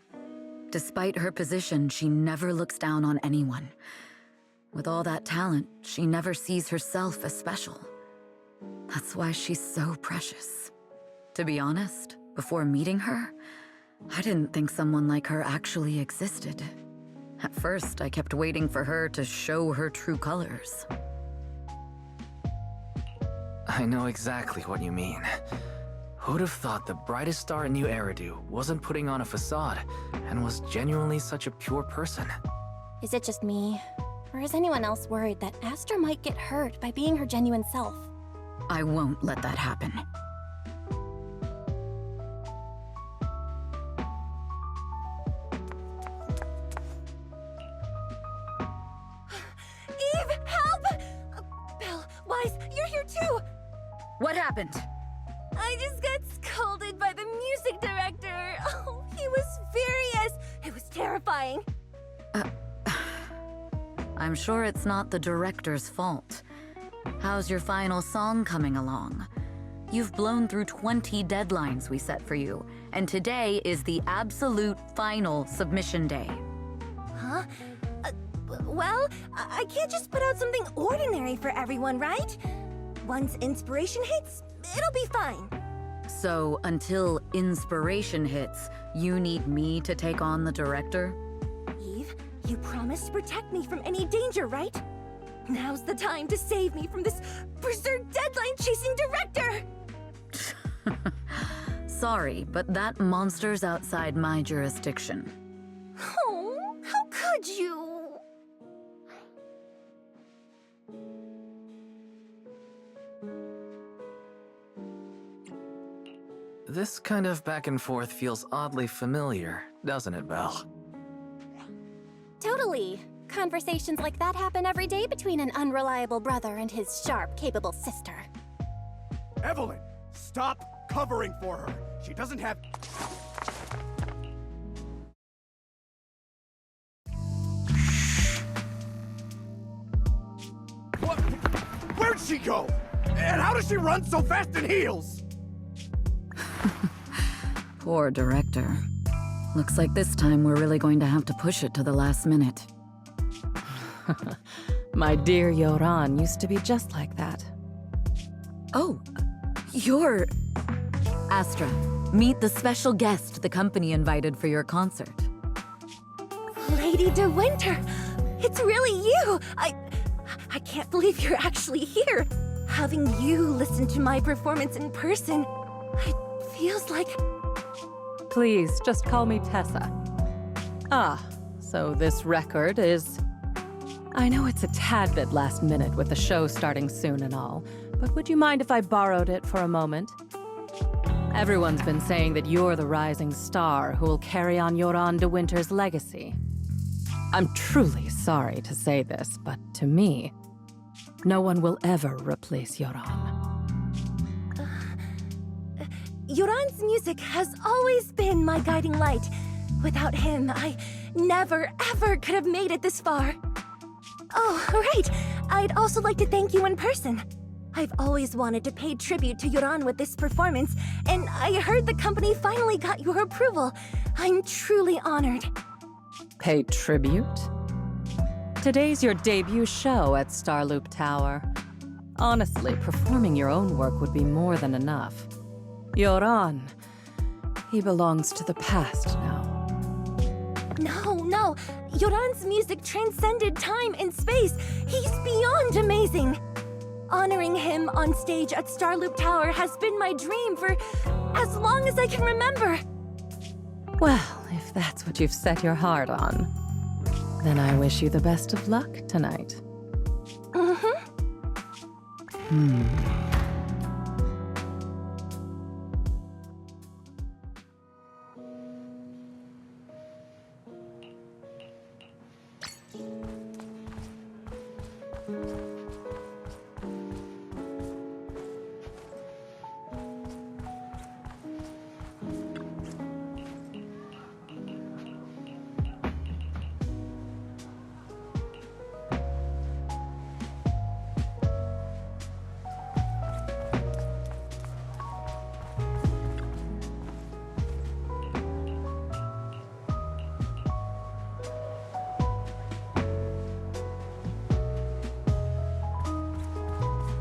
Despite her position, she never looks down on anyone. With all that talent, she never sees herself as special. That's why she's so precious. To be honest, before meeting her, I didn't think someone like her actually existed. At first, I kept waiting for her to show her true colors. I know exactly what you mean. Who'd have thought the brightest star in New Eridu wasn't putting on a facade and was genuinely such a pure person? Is it just me? Or is anyone else worried that Astra might get hurt by being her genuine self? I won't let that happen. Eve, help! Belle, Wise, you're here too! What happened? I just got scolded by the music director. Oh, he was furious. It was terrifying. I'm sure it's not the director's fault. How's your final song coming along? You've blown through 20 deadlines we set for you, and today is the absolute final submission day. Huh? Well, I can't just put out something ordinary for everyone, right? Once inspiration hits, it'll be fine. So, until inspiration hits, you need me to take on the director? Eve, you promised to protect me from any danger, right? Now's the time to save me from this berserk deadline-chasing director! Sorry, but that monster's outside my jurisdiction. Oh, how could you? This kind of back and forth feels oddly familiar, doesn't it, Belle? Totally. Conversations like that happen every day between an unreliable brother and his sharp, capable sister. Evelyn, stop covering for her. She doesn't have... What? Where'd she go? And how does she run so fast in heels? Poor director. Looks like this time we're really going to have to push it to the last minute. My dear Yoran used to be just like that. Oh, you're... Astra, meet the special guest the company invited for your concert. Lady De Winter! It's really you! I can't believe you're actually here! Having you listen to my performance in person, it feels like... Please, just call me Tessa. Ah, so this record is... I know it's a tad bit last minute with the show starting soon and all, but would you mind if I borrowed it for a moment? Everyone's been saying that you're the rising star who will carry on Yoran De Winter's legacy. I'm truly sorry to say this, but to me, no one will ever replace Yoran. Yoran's music has always been my guiding light. Without him, I never, ever could have made it this far. Oh, right. I'd also like to thank you in person. I've always wanted to pay tribute to Yoran with this performance, and I heard the company finally got your approval. I'm truly honored. Pay tribute? Today's your debut show at Starloop Tower. Honestly, performing your own work would be more than enough. Yoran, he belongs to the past now. No. Yoran's music transcended time and space. He's beyond amazing. Honoring him on stage at Starloop Tower has been my dream for as long as I can remember. Well, if that's what you've set your heart on, then I wish you the best of luck tonight.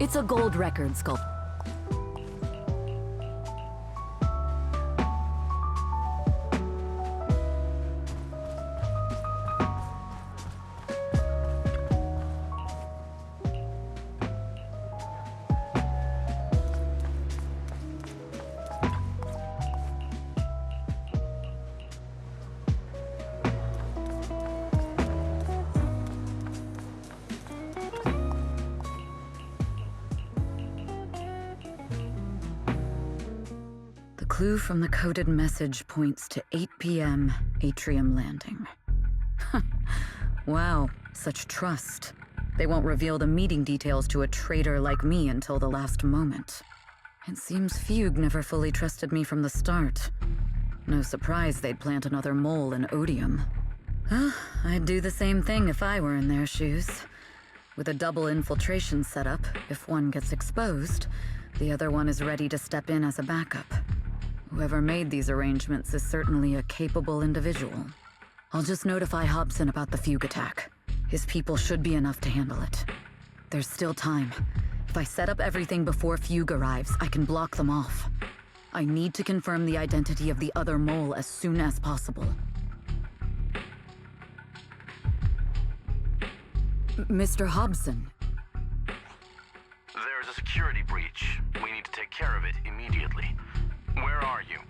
It's a gold record sculpt. The clue from the coded message points to 8 p.m. Atrium Landing. Wow, such trust. They won't reveal the meeting details to a traitor like me until the last moment. It seems Fugue never fully trusted me from the start. No surprise they'd plant another mole in Odium. I'd do the same thing if I were in their shoes. With a double infiltration setup, if one gets exposed, the other one is ready to step in as a backup. Whoever made these arrangements is certainly a capable individual. I'll just notify Hobson about the Fugue attack. His people should be enough to handle it. There's still time. If I set up everything before Fugue arrives, I can block them off. I need to confirm the identity of the other mole as soon as possible. Mr. Hobson. There's a security breach. We need to take care of it immediately. Where are you?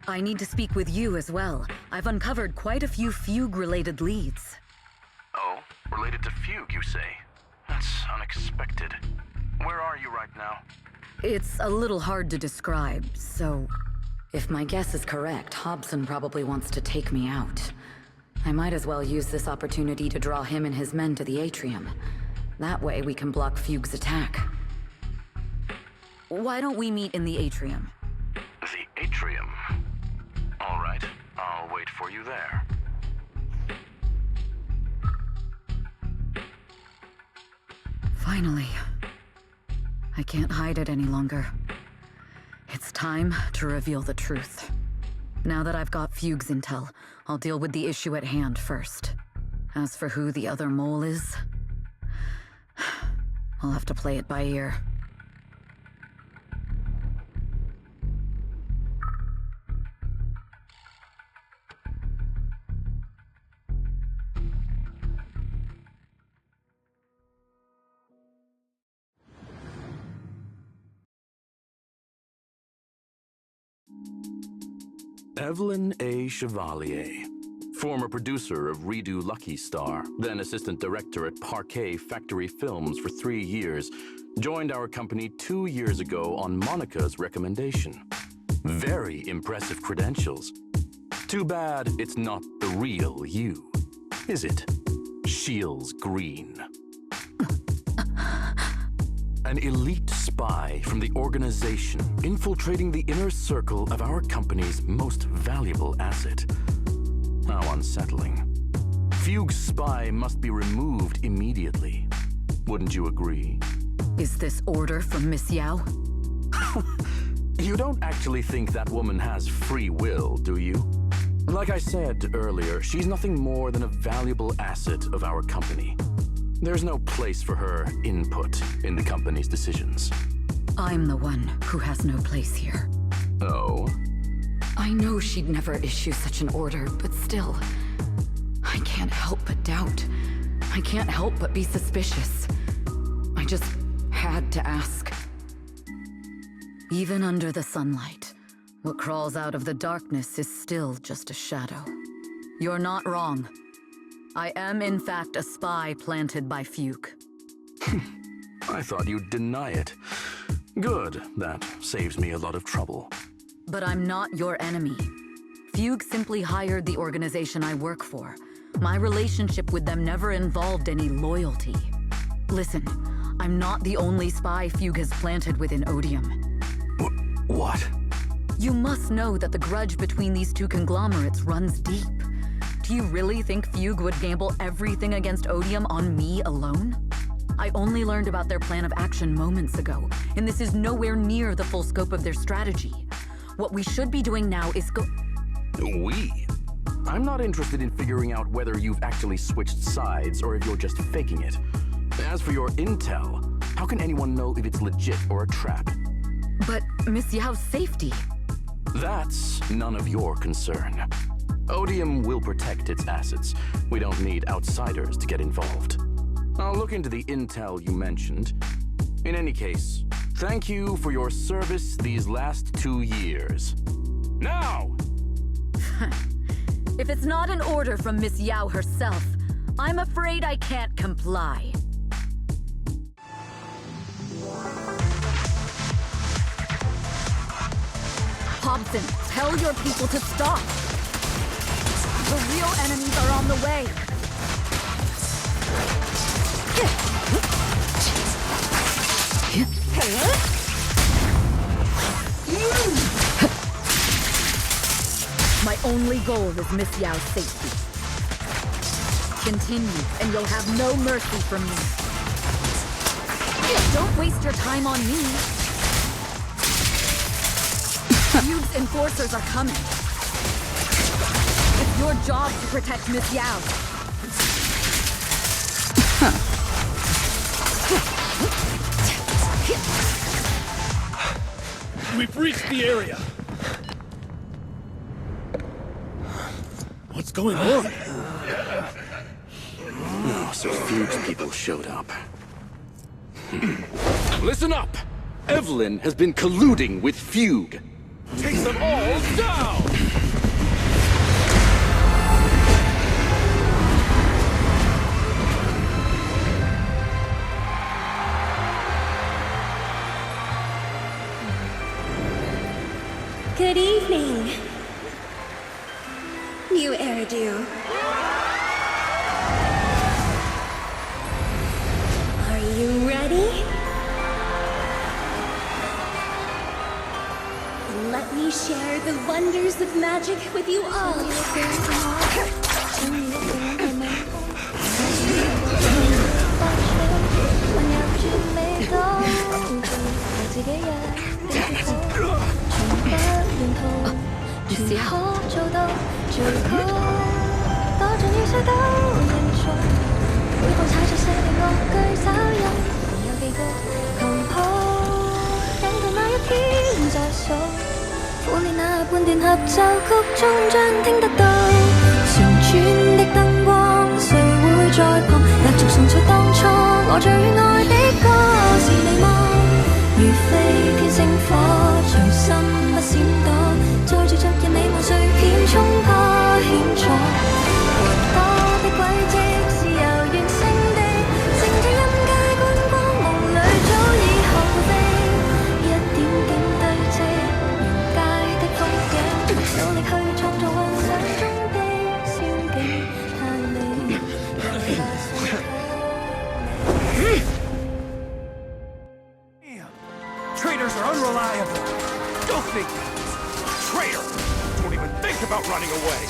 I need to speak with you as well. I've uncovered quite a few Fugue-related leads. Oh, related to Fugue, you say? That's unexpected. Where are you right now? It's a little hard to describe, so... If my guess is correct, Hobson probably wants to take me out. I might as well use this opportunity to draw him and his men to the atrium. That way we can block Fugue's attack. Why don't we meet in the atrium? The atrium? All right, I'll wait for you there. Finally. I can't hide it any longer. It's time to reveal the truth. Now that I've got Fugue's intel, I'll deal with the issue at hand first. As for who the other mole is, I'll have to play it by ear. Evelyn A. Chevalier, former producer of Redo Lucky Star, then assistant director at Parquet Factory Films for 3 years, joined our company 2 years ago on Monica's recommendation. Very impressive credentials. Too bad it's not the real you, is it? Shields Green. An elite spy from the organization infiltrating the inner circle of our company's most valuable asset. How unsettling. Fugue's spy must be removed immediately. Wouldn't you agree? Is this order from Miss Yao? You don't actually think that woman has free will, do you? Like I said earlier, she's nothing more than a valuable asset of our company. There's no place for her input in the company's decisions. I'm the one who has no place here. Oh? I know she'd never issue such an order, but still, I can't help but doubt. I can't help but be suspicious. I just had to ask. Even under the sunlight, what crawls out of the darkness is still just a shadow. You're not wrong. I am, in fact, a spy planted by Fugue. I thought you'd deny it. Good, that saves me a lot of trouble. But I'm not your enemy. Fugue simply hired the organization I work for. My relationship with them never involved any loyalty. Listen, I'm not the only spy Fugue has planted within Odium. What? You must know that the grudge between these two conglomerates runs deep. Do you really think Fugue would gamble everything against Odium on me alone? I only learned about their plan of action moments ago, and this is nowhere near the full scope of their strategy. What we should be doing now is We? I'm not interested in figuring out whether you've actually switched sides or if you're just faking it. As for your intel, how can anyone know if it's legit or a trap? But Miss Yao's safety... That's none of your concern. Odium will protect its assets. We don't need outsiders to get involved. I'll look into the intel you mentioned. In any case, thank you for your service these last 2 years. Now! If it's not an order from Miss Yao herself, I'm afraid I can't comply. Hobson, tell your people to stop! The real enemies are on the way! My only goal is Miss Yao's safety. continues, and you'll have no mercy from me. Don't waste your time on me. Hugh's enforcers are coming. It's your job to protect Miss Yao. We've reached the area. What's going on? Oh, so Fuchs people showed up. Listen up! Evelyn has been colluding with Fugue. Take them all down! Good evening. New hairdo. Are you ready? Let me share the wonders of magic with you all. Traitors are unreliable. Go figure. Traitor! Don't even think about running away.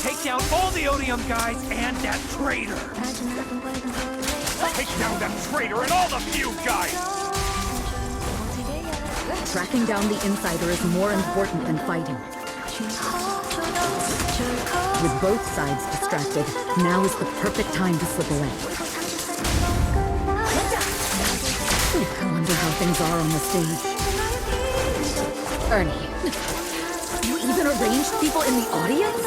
Take down all the Odium guys and that traitor. Take down that traitor and all the Fugue guys. Tracking down the insider is more important than fighting. With both sides distracted, now is the perfect time to slip away. I wonder how things are on the stage. Ernie, you even arranged people in the audience?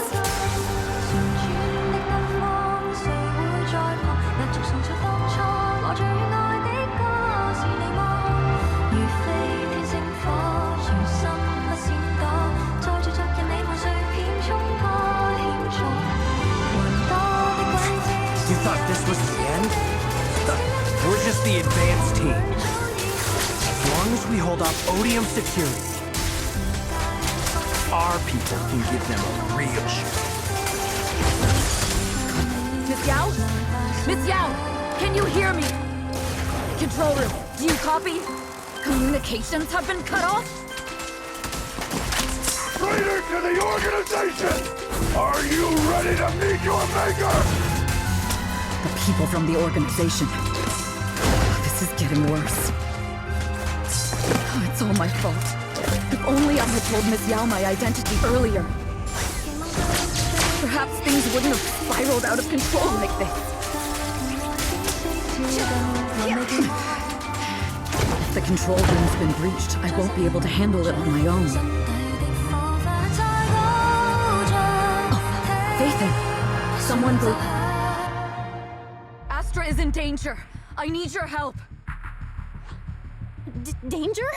You thought this was the end? We're just the advanced team. As long as we hold off Odium security, our people can give them a real show. Miss Yao? Miss Yao, can you hear me? Control room, do you copy? Communications have been cut off? Traitor to the organization! Are you ready to meet your maker? The people from the organization. This is getting worse. It's all my fault. If only I had told Miss Yao my identity earlier. Perhaps things wouldn't have spiraled out of control like this. If the control room's been breached, I won't be able to handle it on my own. Oh, Fathan! Someone go... Astra is in danger. I need your help. Danger?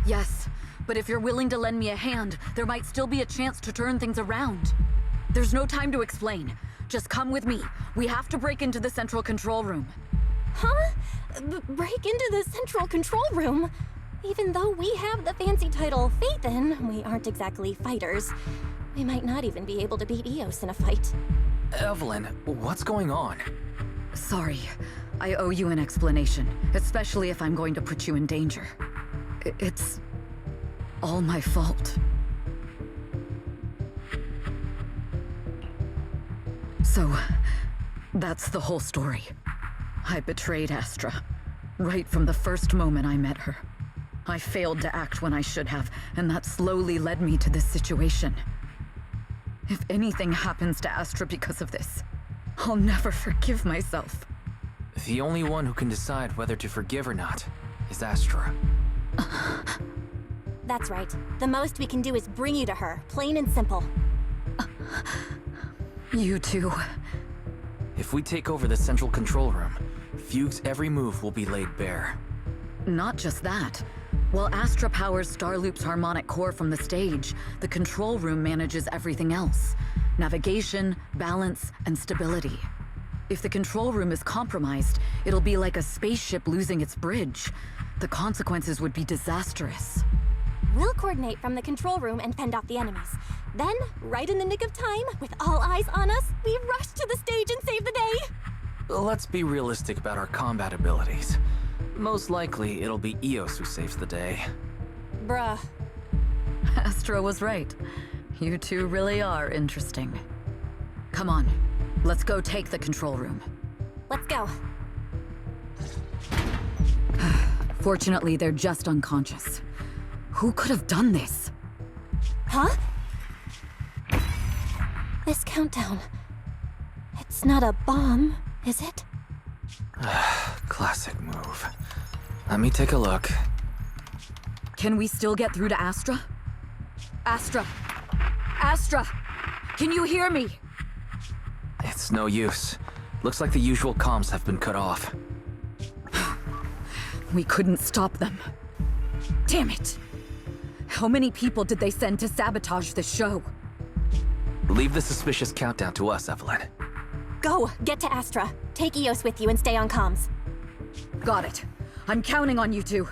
Yes, but if you're willing to lend me a hand, there might still be a chance to turn things around. There's no time to explain. Just come with me. We have to break into the central control room. Huh? Break into the central control room? Even though we have the fancy title Fathan, we aren't exactly fighters. We might not even be able to beat Eos in a fight. Evelyn, what's going on? Sorry. I owe you an explanation, especially if I'm going to put you in danger. It's all my fault. So, that's the whole story. I betrayed Astra, right from the first moment I met her. I failed to act when I should have, and that slowly led me to this situation. If anything happens to Astra because of this, I'll never forgive myself. The only one who can decide whether to forgive or not is Astra. That's right. The most we can do is bring you to her, plain and simple. You too. If we take over the central control room, Fugue's every move will be laid bare. Not just that. While Astra powers Starloop's harmonic core from the stage, the control room manages everything else. Navigation, balance, and stability. If the control room is compromised, it'll be like a spaceship losing its bridge. The consequences would be disastrous. We'll coordinate from the control room and fend off the enemies. Then, right in the nick of time, with all eyes on us, we rush to the stage and save the day! Let's be realistic about our combat abilities. Most likely, it'll be Eos who saves the day. Bruh. Astra was right. You two really are interesting. Come on, let's go take the control room. Let's go. Fortunately, they're just unconscious. Who could have done this? Huh? This countdown. It's not a bomb, is it? Classic move. Let me take a look. Can we still get through to Astra? Astra! Astra! Can you hear me? It's no use. Looks like the usual comms have been cut off. We couldn't stop them. Damn it! How many people did they send to sabotage the show? Leave the suspicious countdown to us, Evelyn. Go! Get to Astra. Take Eos with you and stay on comms. Got it. I'm counting on you two.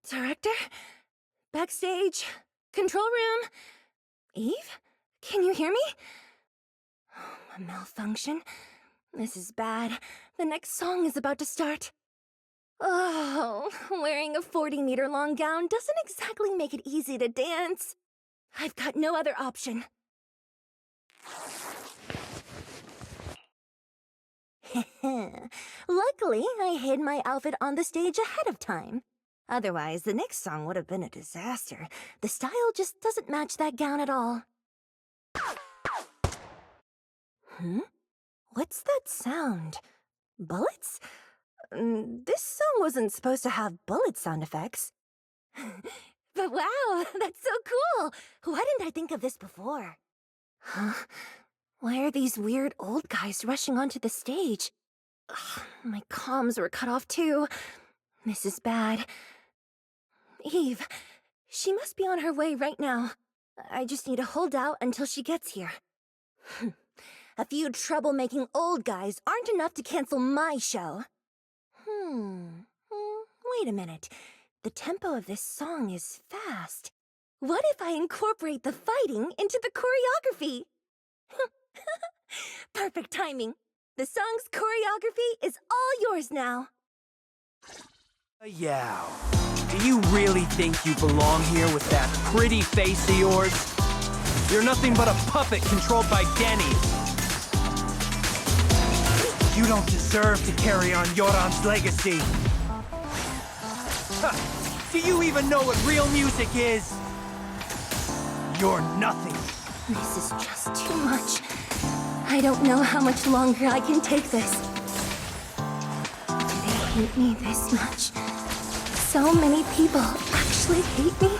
Director? Backstage? Control room? Eve? Can you hear me? A malfunction? This is bad. The next song is about to start. Oh, wearing a 40-meter-long gown doesn't exactly make it easy to dance. I've got no other option. Luckily, I hid my outfit on the stage ahead of time. Otherwise, the next song would have been a disaster. The style just doesn't match that gown at all. What's that sound? Bullets? This song wasn't supposed to have bullet sound effects. But wow, that's so cool! Why didn't I think of this before? Huh? Why are these weird old guys rushing onto the stage? Ugh, my comms were cut off too. This is bad. Eve, she must be on her way right now. I just need to hold out until she gets here. A few troublemaking old guys aren't enough to cancel my show. Wait a minute. The tempo of this song is fast. What if I incorporate the fighting into the choreography? Perfect timing. The song's choreography is all yours now. Yeah. Do you really think you belong here with that pretty face of yours? You're nothing but a puppet controlled by Denny. You don't deserve to carry on Yoran's legacy. Do you even know what real music is? You're nothing. This is just too much. I don't know how much longer I can take this. They hate me this much. So many people actually hate me.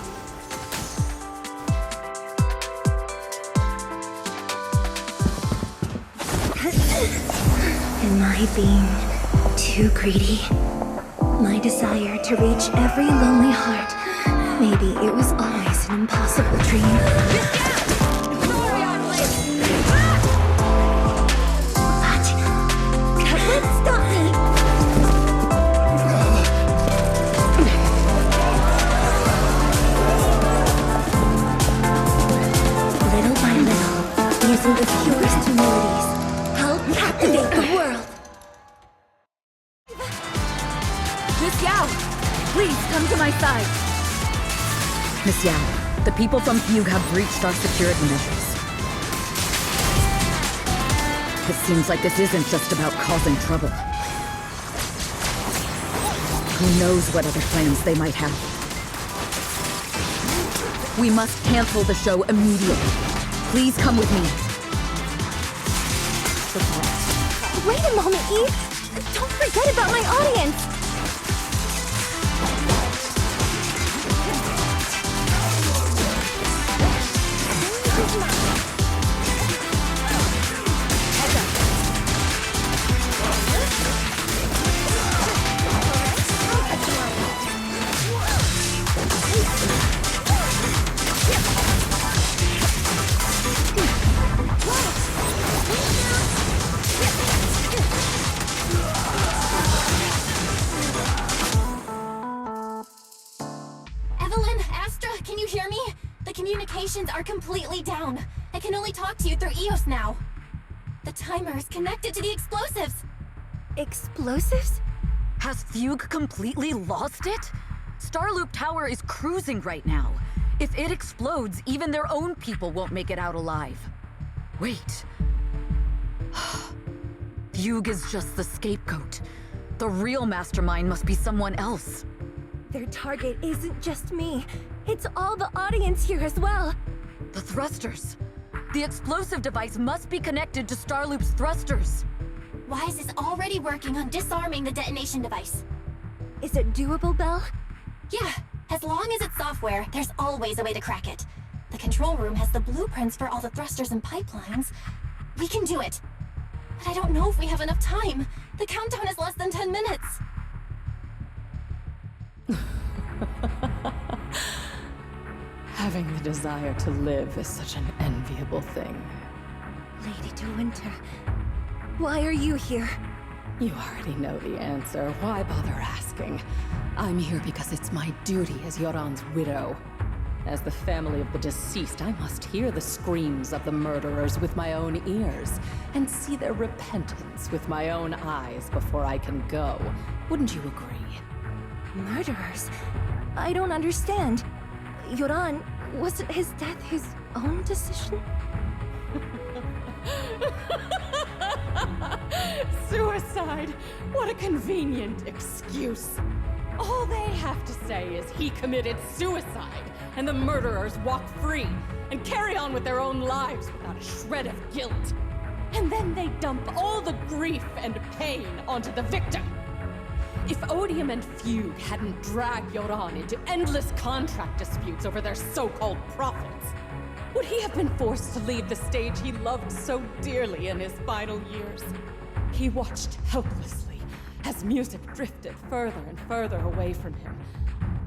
Am I being too greedy? My desire to reach every lonely heart. Maybe it was always an impossible dream. What? Stop me! Little by little, using the purest melodies, I'll captivate the world. Miss Yao, please come to my side. Miss Yao, the people from Fugue have breached our security measures. It seems like this isn't just about causing trouble. Who knows what other plans they might have. We must cancel the show immediately. Please come with me. Wait a moment, Eve! Don't forget about my audience! Evelyn, Astra, can you hear me? The communications are completely down. I can only talk to you through EOS now. The timer is connected to the explosives. Explosives? Has Fugue completely lost it? Starloop Tower is cruising right now. If it explodes, even their own people won't make it out alive. Wait. Fugue is just the scapegoat. The real mastermind must be someone else. Their target isn't just me. It's all the audience here as well. The thrusters. The explosive device must be connected to Starloop's thrusters. Wise is already working on disarming the detonation device. Is it doable, Belle? Yeah, as long as it's software, there's always a way to crack it. The control room has the blueprints for all the thrusters and pipelines. We can do it. But I don't know if we have enough time. The countdown is less than 10 minutes. Having the desire to live is such an enviable thing. Lady De Winter, why are you here? You already know the answer. Why bother asking? I'm here because it's my duty as Yoran's widow. As the family of the deceased, I must hear the screams of the murderers with my own ears, and see their repentance with my own eyes before I can go. Wouldn't you agree? Murderers? I don't understand. Yoran, wasn't his death his own decision? Suicide! What a convenient excuse. All they have to say is he committed suicide, and the murderers walk free and carry on with their own lives without a shred of guilt. And then they dump all the grief and pain onto the victim. If Odium and Fugue hadn't dragged Yoran into endless contract disputes over their so-called profits, would he have been forced to leave the stage he loved so dearly in his final years? He watched helplessly as music drifted further and further away from him,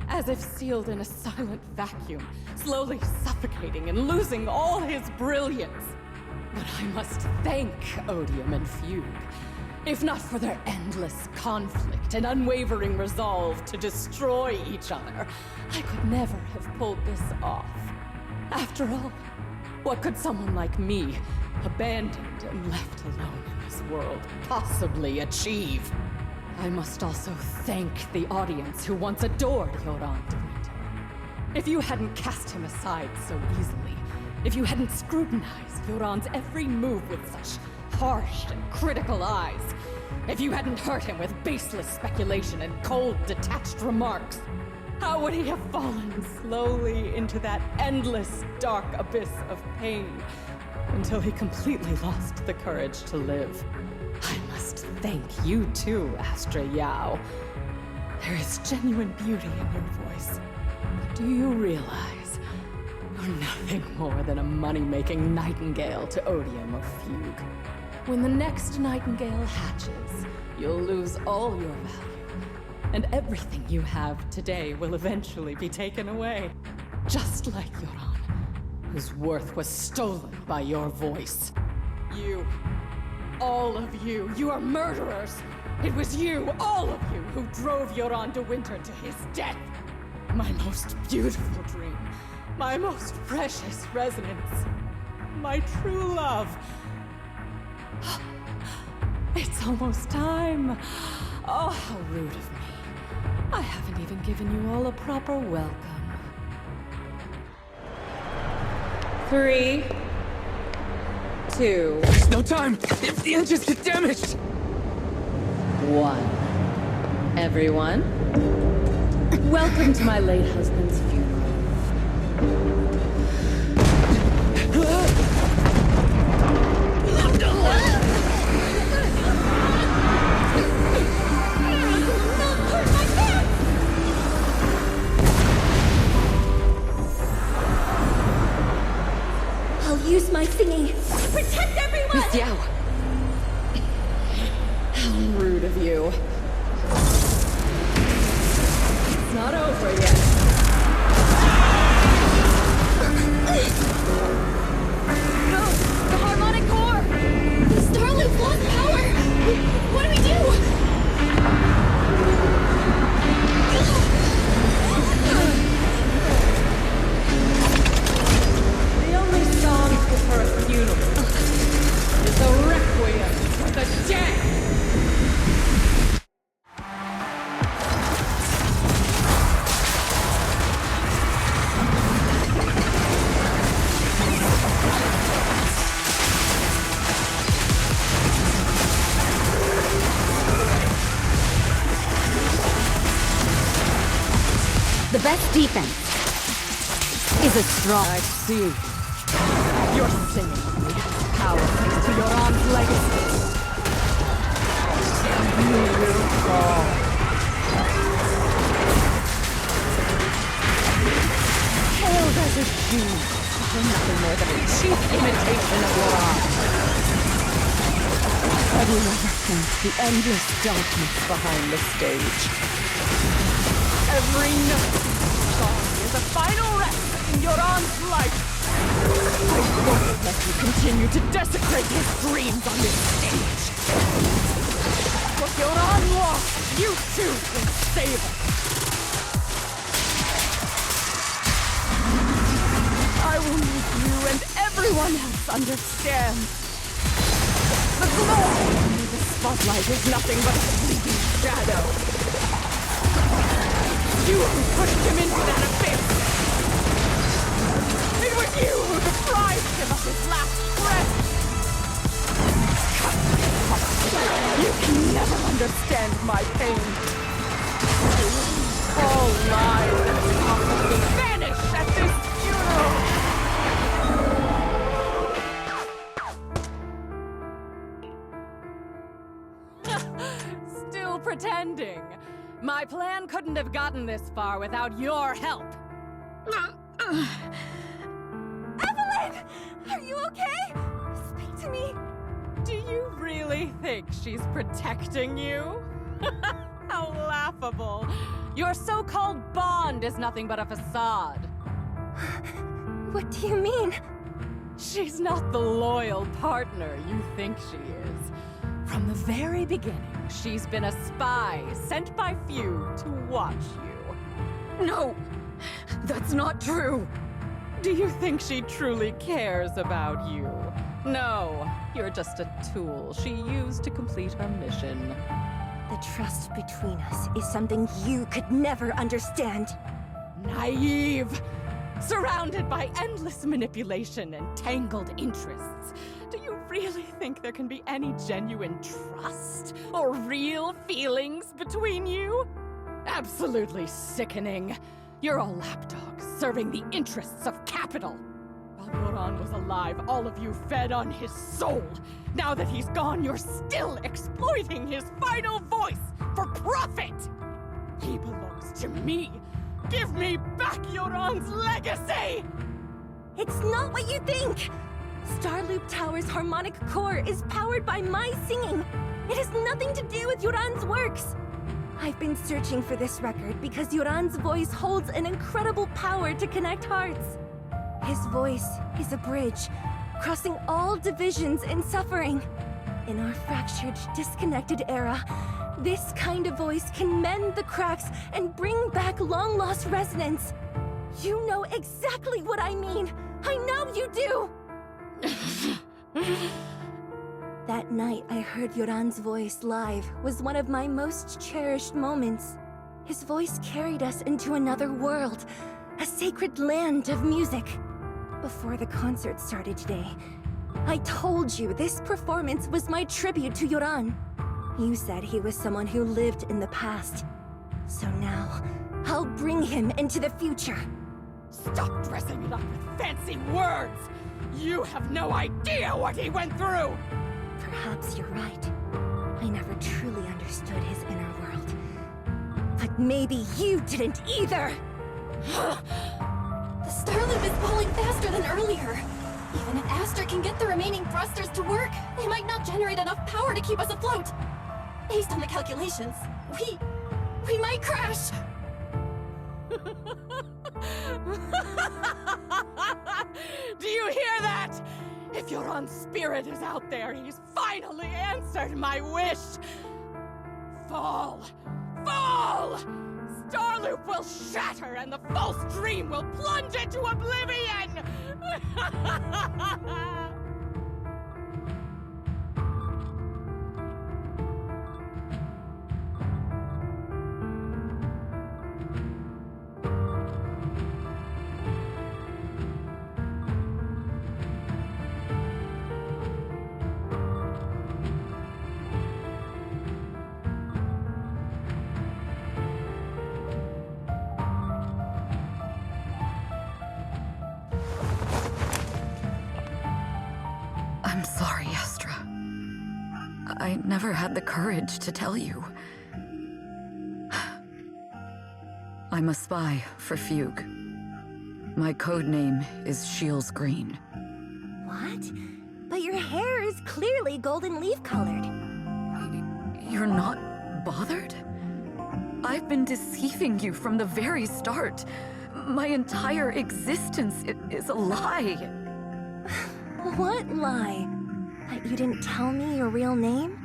as if sealed in a silent vacuum, slowly suffocating and losing all his brilliance. But I must thank Odium and Fugue. If not for their endless conflict and unwavering resolve to destroy each other, I could never have pulled this off. After all, what could someone like me, abandoned and left alone in this world, possibly achieve? I must also thank the audience who once adored Yoran De Winter. If you hadn't cast him aside so easily, if you hadn't scrutinized Yoran's every move with such harsh and critical eyes, if you hadn't hurt him with baseless speculation and cold, detached remarks, how would he have fallen slowly into that endless, dark abyss of pain until he completely lost the courage to live? I must thank you too, Astra Yao. There is genuine beauty in your voice. But do you realize you're nothing more than a money-making nightingale to Odium or Fugue? When the next nightingale hatches, you'll lose all your value, and everything you have today will eventually be taken away. Just like Yoran, whose worth was stolen by your voice. You, all of you, you are murderers! It was you, all of you, who drove Yoran De Winter to his death! My most beautiful dream, my most precious resonance, my true love. It's almost time. Oh, how rude of me. I haven't even given you all a proper welcome. 3, 2, There's no time! If the engines get damaged! 1. Everyone, welcome to my late husband's funeral. I'll use my thingy. Protect everyone! Miss Yao! How rude of you. It's not over yet. No! The harmonic core! The Starloop lost power! What do we do? The only song fit for a funeral is a requiem for the dead! The best defense is a strong... I see. You're singing power thanks to your aunt's legacy. You will fall. Hailed as a genius, you're nothing more than a cheap imitation of your aunt. Have you ever sensed the endless darkness behind the stage? Every note song is a final rest in your aunt's life. I won't let you continue to desecrate his dreams on this stage. What your aunt lost, you too can save it. I will make you and everyone else understand. The glory under the spotlight is nothing but a fleeting shadow. You who pushed him into that abyss! It was you who deprived him of his last breath! You can never understand my pain. All lies and hypocrisy vanish at this funeral! Still pretending. My plan couldn't have gotten this far without your help. Evelyn! Are you okay? Speak to me. Do you really think she's protecting you? How laughable. Your so-called bond is nothing but a facade. What do you mean? She's not the loyal partner you think she is. From the very beginning, she's been a spy sent by few to watch you. No! That's not true! Do you think she truly cares about you? No, you're just a tool she used to complete her mission. The trust between us is something you could never understand. Naive! Surrounded by endless manipulation and tangled interests. Do you really think there can be any genuine trust or real feelings between you? Absolutely sickening. You're all lapdogs serving the interests of capital. While Yoran was alive, all of you fed on his soul. Now that he's gone, you're still exploiting his final voice for profit. He belongs to me. Give me back Yoran's legacy! It's not what you think! Starloop Tower's harmonic core is powered by my singing. It has nothing to do with Yoran's works. I've been searching for this record because Yoran's voice holds an incredible power to connect hearts. His voice is a bridge, crossing all divisions and suffering. In our fractured, disconnected era, this kind of voice can mend the cracks and bring back long-lost resonance. You know exactly what I mean. I know you do! That night I heard Yoran's voice live was one of my most cherished moments. His voice carried us into another world, a sacred land of music. Before the concert started today, I told you this performance was my tribute to Yoran. You said he was someone who lived in the past. So now, I'll bring him into the future. Stop dressing it up with fancy words! You have no idea what he went through! Perhaps you're right. I never truly understood his inner world. But maybe you didn't either! The Starloop is falling faster than earlier. Even if Aster can get the remaining thrusters to work, they might not generate enough power to keep us afloat. Based on the calculations, we might crash. Do you hear that? If Yoran's spirit is out there, he's finally answered my wish. Fall! Fall! Starloop will shatter and the false dream will plunge into oblivion! I'm sorry, Astra. I never had the courage to tell you. I'm a spy for Fugue. My code name is Shields Green. What? But your hair is clearly golden leaf colored. You're not bothered? I've been deceiving you from the very start. My entire existence is a lie. What lie? That you didn't tell me your real name?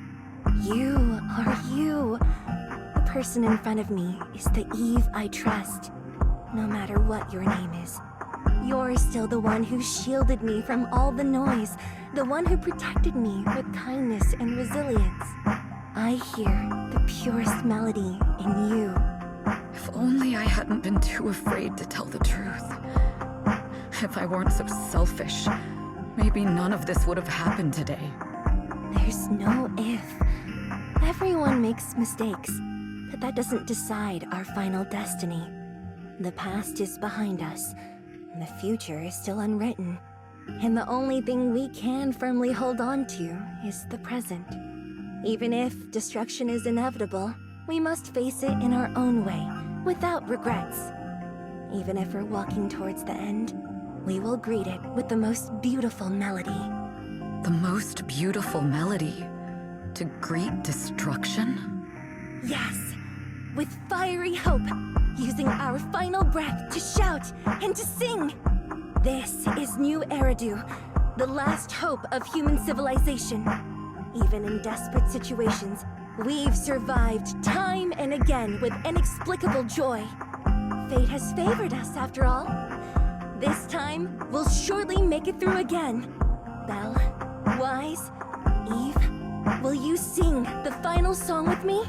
You are you. The person in front of me is the Eve I trust. No matter what your name is. You're still the one who shielded me from all the noise. The one who protected me with kindness and resilience. I hear the purest melody in you. If only I hadn't been too afraid to tell the truth. If I weren't so selfish, maybe none of this would have happened today. There's no if. Everyone makes mistakes, but that doesn't decide our final destiny. The past is behind us, and the future is still unwritten. And the only thing we can firmly hold on to is the present. Even if destruction is inevitable, we must face it in our own way, without regrets. Even if we're walking towards the end, we will greet it with the most beautiful melody. The most beautiful melody? To greet destruction? Yes, with fiery hope, using our final breath to shout and to sing. This is New Eridu, the last hope of human civilization. Even in desperate situations, we've survived time and again with inexplicable joy. Fate has favored us, after all. This time, we'll surely make it through again. Belle, Wise, Eve, will you sing the final song with me?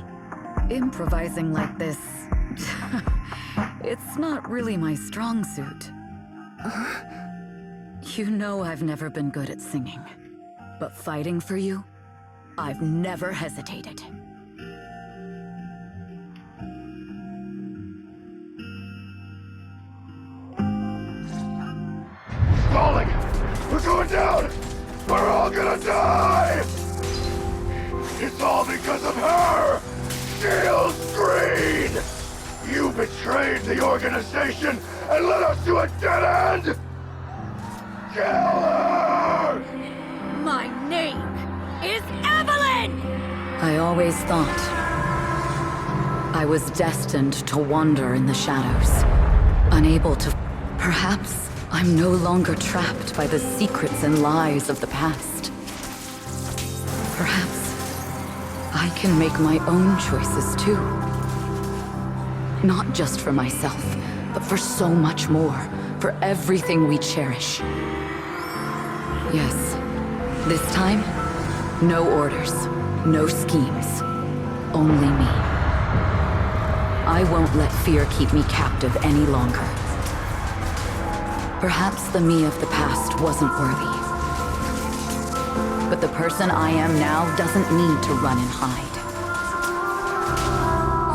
Improvising like this... it's not really my strong suit. You know I've never been good at singing. But fighting for you, I've never hesitated. Falling! We're going down! We're all gonna die! It's all because of her! Shields Green! You betrayed the organization and led us to a dead end! Kill her! My name is Evelyn! I always thought I was destined to wander in the shadows, unable to... Perhaps I'm no longer trapped by the secrets and lies of the past. Perhaps I can make my own choices too. Not just for myself, but for so much more, for everything we cherish. Yes, this time, no orders, no schemes, only me. I won't let fear keep me captive any longer. Perhaps the me of the past wasn't worthy. But the person I am now doesn't need to run and hide.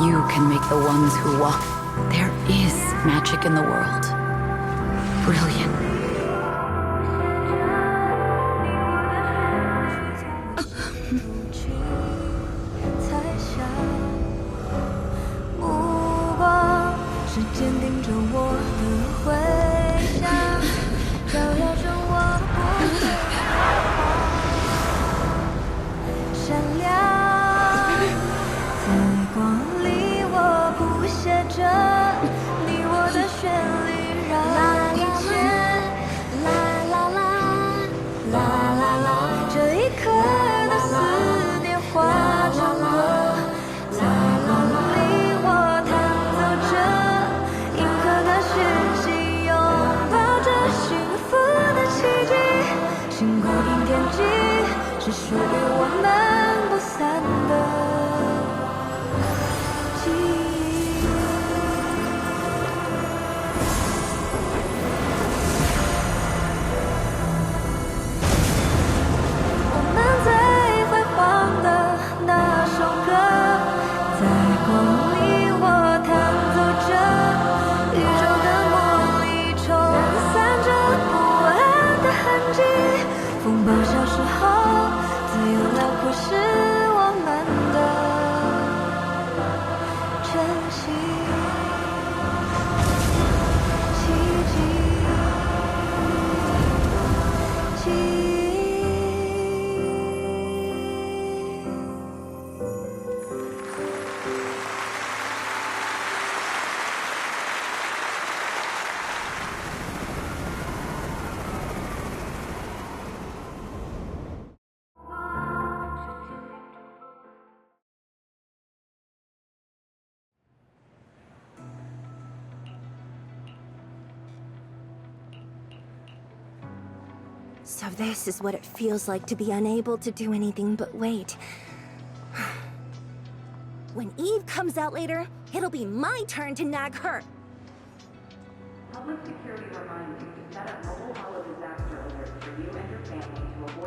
You can make the ones who walk. There is magic in the world. Brilliant. So this is what it feels like to be unable to do anything but wait. When Eve comes out later, it'll be my turn to nag her. Public security reminds you to set up mobile holo disaster alerts for you and your family to avoid